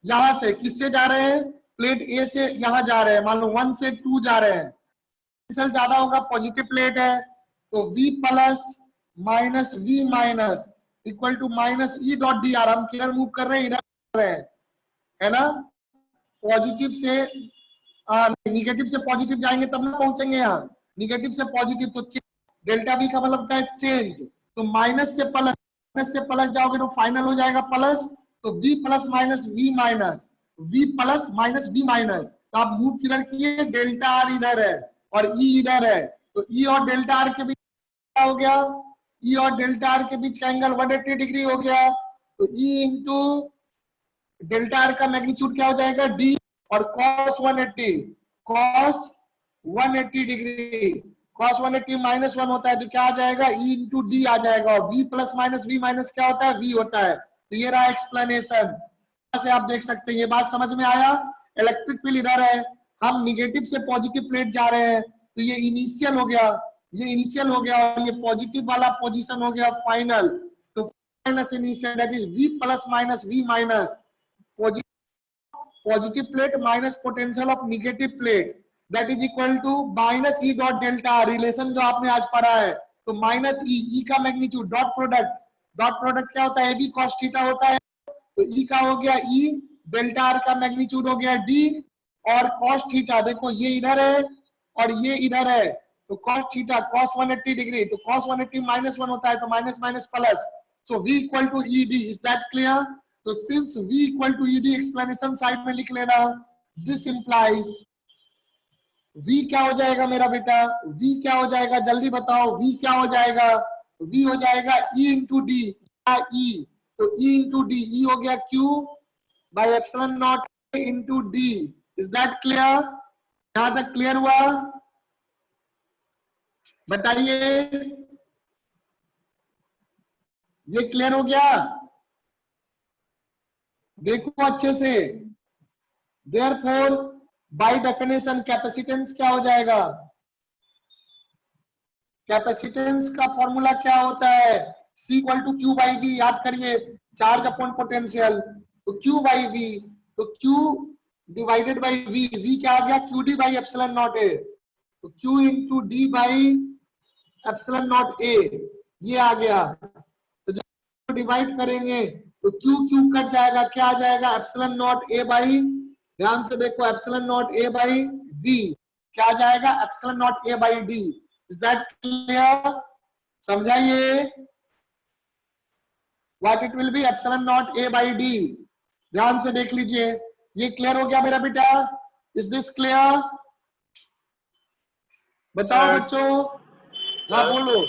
यहां से किससे जा रहे हैं, प्लेट ए से यहां जा रहे हैं, मान लो 1 से 2 जा रहे हैं, पोटेंशियल ज्यादा होगा, पॉजिटिव प्लेट है, तो V plus minus V minus equal to minus E dot D r, हम किधर मूव कर रहे हैं, इधर कर रहे हैं, है ना। पॉजिटिव से निगेटिव से पॉजिटिव जाएंगे तब ना पहुंचेंगे यहाँ, निगेटिव से पॉजिटिव, तो डेल्टा V का मतलब है चेंज, तो माइनस से प्लस जाओगे तो फाइनल हो जाएगा प्लस, तो V plus minus V minus, V plus minus V minus, तो आप मूव किधर किए, डेल्टा आर इधर है और E इधर है, तो E और डेल्टा आर के बीच क्या हो गया, E और डेल्टा आर के बीच का एंगल 180 डिग्री हो गया, तो E इंटू डेल्टा आर का मैग्नीट्यूड क्या हो जाएगा, D, और cos 180 डिग्री, cos 180 माइनस 1 होता है, तो क्या आ जाएगा, E इंटू डी आ जाएगा, और V plus minus V minus क्या होता है, V होता है। तो ये रहा एक्सप्लेनेशन, से आप देख सकते हैं, ये बात समझ में आया। इलेक्ट्रिक फील्ड इधर है, हम निगेटिव से पॉजिटिव प्लेट जा रहे हैं, तो ये इनिशियल हो गया, और ये पॉजिटिव वाला पोजीशन हो गया फाइनल, तो minus initial that is V plus minus V minus, positive plate minus potential of negative plate that is equal to minus E dot delta, relation जो आपने आज पढ़ा है, तो माइनस ई का मैग्नीट्यूड डॉट प्रोडक्ट क्या होता है, AB cos थीटा होता है, तो E का हो गया E, डेल्टा आर का मैग्नीट्यूड हो गया D, और cos थीटा देखो ये इधर है और ये इधर है, तो cos थीटा cos 180 डिग्री, तो cos 180 माइनस 1 होता है, तो minus minus plus, so V equal to ED, is that clear. तो since V equal to ED, explanation side में लिख लेना, दिस इंप्लाइज V क्या हो जाएगा मेरा बेटा, V क्या हो जाएगा, जल्दी बताओ, V क्या हो जाएगा, V हो जाएगा E इंटू डी, E, तो E इंटू डी, E हो गया Q by epsilon not into D, is that clear, यहां तक क्लियर हुआ, बताइए, ये क्लियर हो गया, देखो अच्छे से। Therefore बाय डेफिनेशन कैपेसिटेंस क्या हो जाएगा? कैपेसिटेंस का फॉर्मूला क्या होता है? C equal to Q by V. याद करिए, चार्ज अपॉन पोटेंशियल, तो क्यू बाई वी, तो Q divided by V, V क्या आ गया? Q D by epsilon naught A, तो Q into D by epsilon naught A, ये आ गया। तो जब डिवाइड करेंगे तो क्यू क्यू कट जाएगा, क्या आ जाएगा? एप्सिलॉन नॉट ए बाई, ध्यान से देखो, epsilon naught A by D, क्या आ जाएगा? Epsilon naught A by D. Is that clear? समझाइए। What it will be? Epsilon naught A by D. ध्यान से देख लीजिए, ये क्लियर हो गया मेरा बेटा? Is this clear? बताओ Sir, बच्चों। हाँ sir, बोलो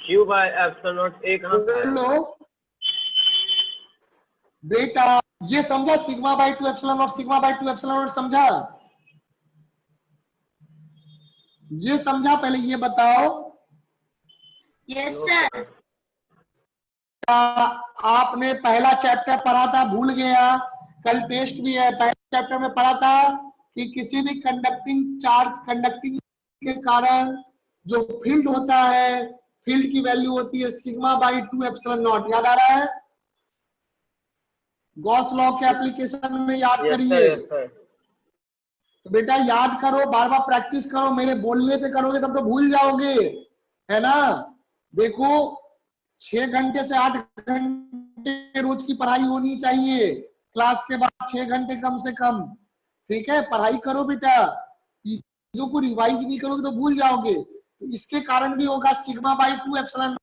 Q by epsilon naught A कहाँ पे है? बोलो बेटा। ये समझा? Sigma by two epsilon not, sigma by two epsilon not समझा? ये समझा? पहले ये बताओ। Yes, No, sir. sir. आपने पहला चैप्टर पढ़ा था, भूल गया? कल टेस्ट भी है। पहले चैप्टर में पढ़ा था कि किसी भी कंडक्टिंग चार्ज, कंडक्टिंग के कारण जो फील्ड होता है, फील्ड की वैल्यू होती है sigma by two epsilon naught. याद आ रहा है? गॉस लॉ के एप्लीकेशन में याद Yes, करिए। sir. Yes, sir. तो बेटा याद करो, बार बार प्रैक्टिस करो, मेरे बोलने पे करोगे तब तो भूल जाओगे, है ना? देखो, 6 घंटे से 8 घंटे रोज की पढ़ाई होनी चाहिए, क्लास के बाद 6 घंटे कम से कम। ठीक है, पढ़ाई करो बेटा, चीजों को रिवाइज नहीं करोगे तो भूल जाओगे। तो इसके कारण भी होगा सिग्मा बाई टू एप्सिलॉन,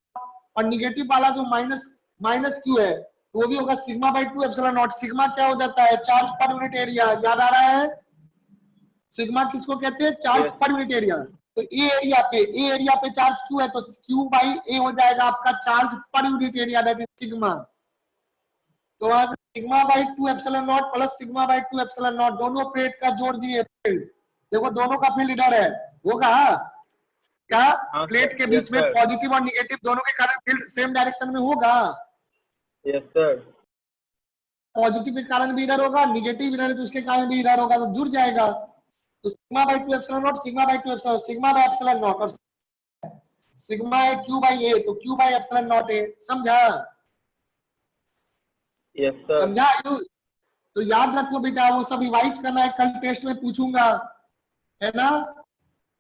और निगेटिव वाला जो माइनस माइनस क्यू है तो वो भी होगा sigma by two epsilon not. Sigma क्या हो जाता है? Charge per unit area. याद आ रहा है? सिग्मा किसको कहते हैं? Charge Yes. पर यूनिट एरिया। तो ए एरिया पे चार्ज क्यू है, तो क्यू बाई ए हो जाएगा आपका charge per unit area, that is sigma. तो वहां से sigma by two epsilon not plus sigma by two epsilon not, दोनों प्लेट का जोड़ दिए फील्ड। देखो दोनों का फील्ड इधर है, होगा क्या? हाँ, प्लेट sir. के Yes, बीच में sir. पॉजिटिव और निगेटिव दोनों के कारण फील्ड सेम डायरेक्शन में होगा। Yes, sir. पॉजिटिव के कारण भी इधर होगा, निगेटिव इधर है तो उसके कारण भी इधर होगा, तो जुड़ जाएगा। तो sigma by two epsilon not, sigma by two epsilon, sigma by epsilon not, और सिग्मा है क्यू बाई ए, तो क्यू बाई एप्सिलॉन नॉट ए। समझा? Yes, sir. समझा आयुष? तो याद रखो बेटा, वो सब रिवाइज करना है, कल टेस्ट में पूछूंगा, है ना?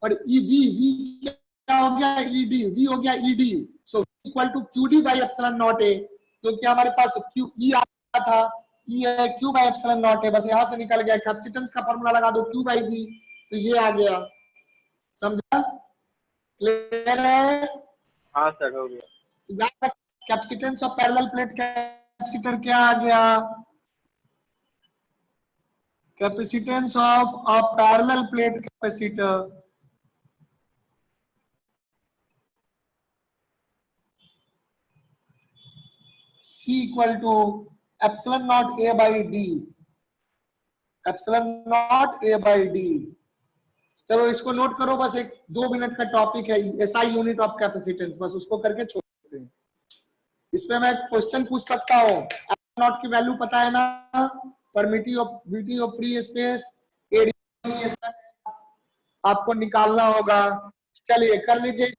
और ईवी, वी क्या हो गया? ईडी, वी हो गया E d. So equal to Q D by epsilon naught A, क्योंकि हमारे पास क्यू ई आया था, ई है क्यू बाई एप्सिलॉन नॉट है, बस यहां से निकल गया। कैपेसिटेंस का फॉर्मूला लगा दो क्यू बाई वी, तो ये आ गया। समझा? क्लियर है? हाँ सर, हो गया। Capacitance of parallel plate capacitor क्या आ गया? Capacitance of a parallel plate capacitor C equal to epsilon naught A by d, epsilon naught A by d. चलो इसको नोट करो, बस एक 2 मिनट का टॉपिक है, SI यूनिट ऑफ कैपेसिटेंस, बस उसको करके छोड़ देते हैं। इसमें मैं क्वेश्चन पूछ सकता हूँ। एप्सिलॉन नॉट की वैल्यू पता है ना? Permittivity of free space, area आपको निकालना होगा। चलिए कर लीजिए।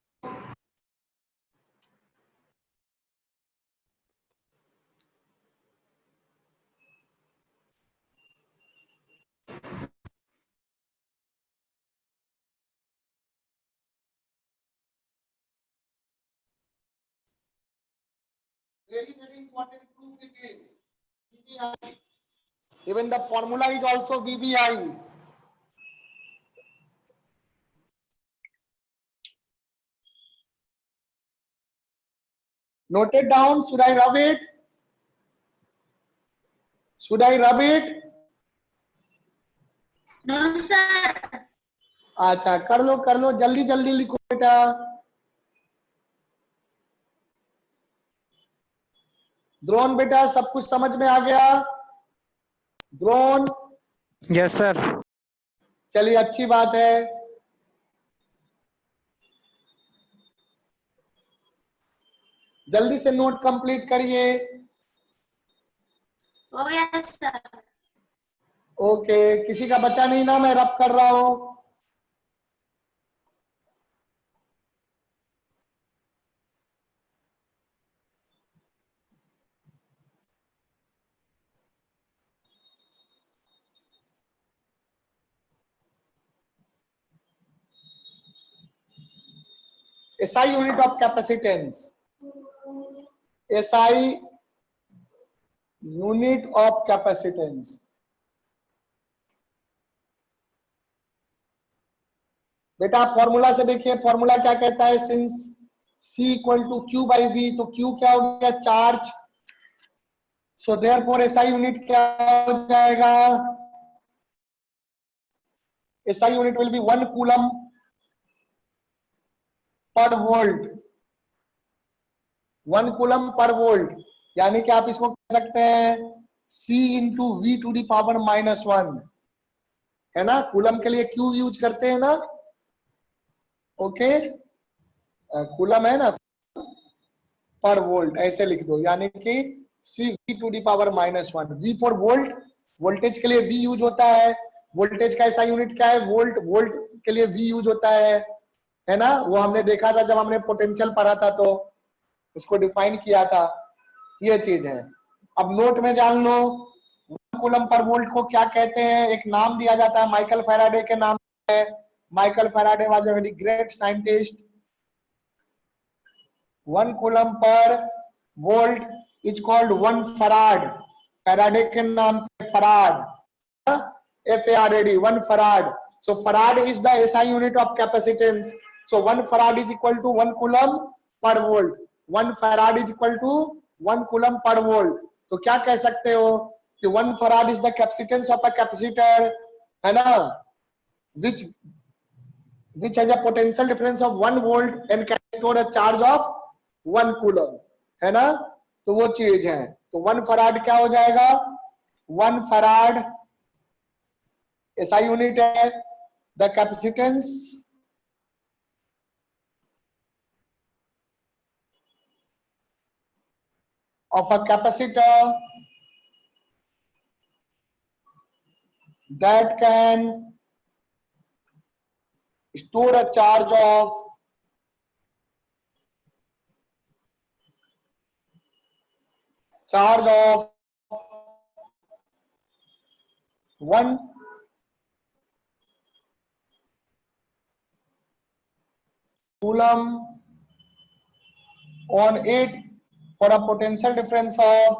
very important proof it is. VBI. Even the formula is also VBI. Note it down. Should I rub it? Should I rub it? No, sir. अच्छा कर लो, जल्दी जल्दी लिखो बेटा। द्रोण बेटा, सब कुछ समझ में आ गया? Drona, Yes, sir. चलिए अच्छी बात है। जल्दी से नोट कंप्लीट करिए। Oh, yes, sir. ओके, किसी का बचा नहीं ना, मैं रब कर रहा हूं। SI unit of capacitance, SI unit of capacitance, बेटा आप फॉर्मूला से देखिए, फॉर्मूला क्या कहता है, since C equal to Q by V, तो Q क्या हो गया, charge. So therefore SI unit क्या हो जाएगा, SI unit will be 1 coulomb per volt, 1 coulomb per volt, यानी कि आप इसको कह सकते हैं C into V to the power -1, है ना। कूलम के लिए Q यूज करते हैं ना, ओके, कूलम है ना, पर वोल्ट ऐसे लिख दो, यानी कि C V to the power -1, V for volt, voltage के लिए V यूज होता है, वोल्टेज का ऐसा यूनिट क्या है, वोल्ट, वोल्ट के लिए V यूज होता है ना। वो हमने देखा था जब हमने पोटेंशियल पढ़ा था, तो उसको डिफाइन किया था, ये चीज है। अब नोट में जान लो, 1 कूलम पर वोल्ट को क्या कहते हैं, एक नाम दिया जाता है, माइकल फैराडे के नाम है। Michael Faraday was a very great scientist. 1 coulomb per volt is called 1 farad, Faraday के नाम पे farad, FARAD, 1 farad. So farad is the SI unit of capacitance. So 1 farad is equal to 1 coulomb per volt. 1 farad is equal to 1 coulomb per volt. तो क्या कह सकते हो कि 1 farad is the capacitance of a capacitor, है ना, which has a potential difference of 1 volt and can store a charge of 1 coulomb, है ना। तो वो चीज है, तो 1 farad क्या हो जाएगा, 1 farad SI unit है, the capacitance of a capacitor that can store a charge of 1 coulomb on it for a potential difference of,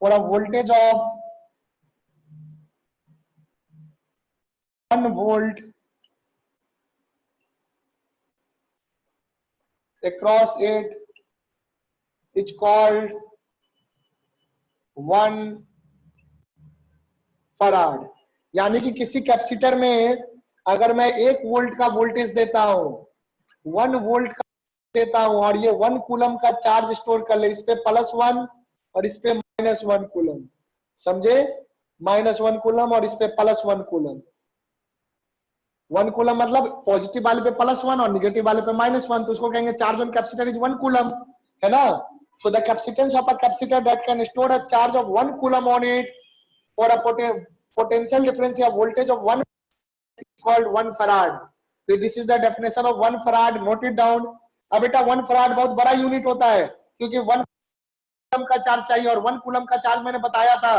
for a voltage of 1 volt across it, it's called 1 farad। यानी कि किसी capacitor में अगर मैं 1 volt का voltage देता हूं, 1 volt का देता हूं, और ये 1 कूलम का चार्ज स्टोर कर ले, इस पे +1 और इस पे -1 कूलम, समझे, -1 कूलम और इस पे +1 कूलम। 1 कूलम मतलब पॉजिटिव वाले पे +1 और नेगेटिव वाले पे -1, तो उसको कहेंगे charge on capacitor is 1 coulomb, है ना। So the capacitance of a capacitor that can store a charge of 1 coulomb on it for a potential difference of voltage of 1 is called 1 farad. So this is the definition of 1 farad, note it down। अब बेटा 1 farad बहुत बड़ा unit होता है, क्योंकि 1 coulomb का charge चाहिए, और 1 कूलम का चार्ज मैंने बताया था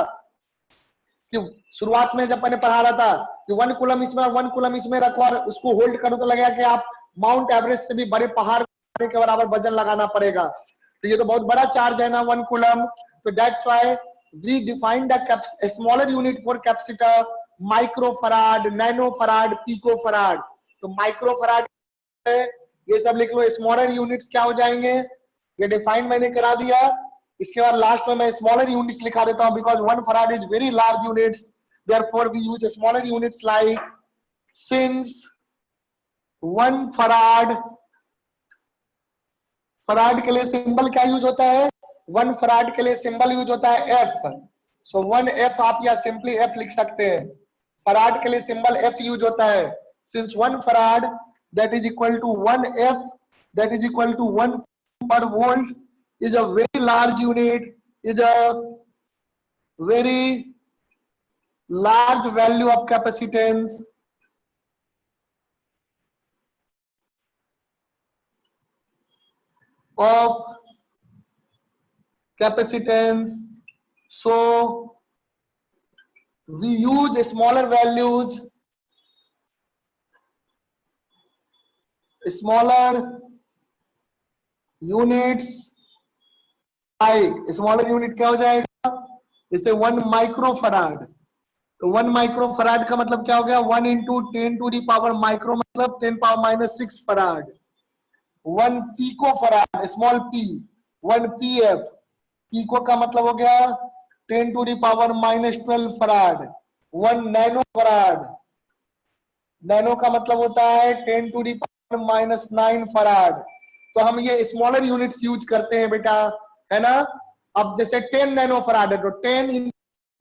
कि शुरुआत में जब मैंने पढ़ा रहा था कि 1 कूलम इसमें और 1 कूलम इसमें रखो और उसको होल्ड करो, तो लगेगा कि आप माउंट एवरेस्ट से भी बड़े पहाड़ के बराबर वजन लगाना पड़ेगा। तो ये तो बहुत बड़ा चार्ज है ना 1 कूलम। तो that's why we defined a smaller unit for capacitor, microfarad, nanofarad, picofarad। तो माइक्रोफराड ये सब लिख लो, स्मॉलर यूनिट्स क्या हो जाएंगे, ये डिफाइन मैंने करा दिया। इसके बाद लास्ट में मैं स्मॉलर यूनिट्स लिखा देता हूं, because 1 farad is very large units, therefore we use smaller units like, since 1 farad, farad के लिए सिंबल क्या यूज होता है, 1 फराड के लिए सिंबल यूज होता है F। सो 1F आप या सिंपली F लिख सकते हैं। फराड के लिए सिंबल F यूज होता है। Since 1 farad that is equal to 1F that is equal to 1 per volt is a very large unit, is a very large value of capacitance, so we use smaller values, smaller units, like smaller unit क्या हो जाएगा, जैसे 1 microfarad, तो 1 microfarad का मतलब क्या हो गया, 1 into 10 to the power micro मतलब 10 power minus 6 farad. 1 pico farad small p, 1 pf, pico का मतलब हो गया 10 to the power minus 12 farad. 1 nano farad, nano का मतलब होता है 10 to the power minus 9 farad. तो हम ये स्मॉलर यूनिट्स यूज करते हैं बेटा, है ना। अब जैसे 10 नैनो फराड है तो 10 in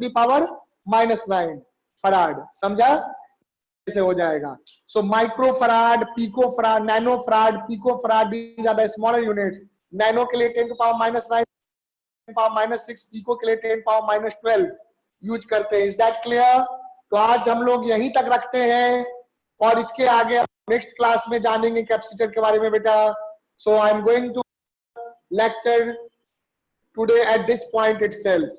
the power minus 9 farad, समझा, ऐसे हो जाएगा। So micro farad, pico farad, nano farad, pico farad, these are the smaller units. Nano के लिए 10 to power minus 9, 10 power minus 6, pico के लिए 10 पावर माइनस 12 यूज करते हैं। Is that clear? तो आज हम लोग यहीं तक रखते हैं और इसके आगे नेक्स्ट क्लास में जानेंगे कैपेसिटर के बारे में बेटा। So I am going to lecture today at this point itself.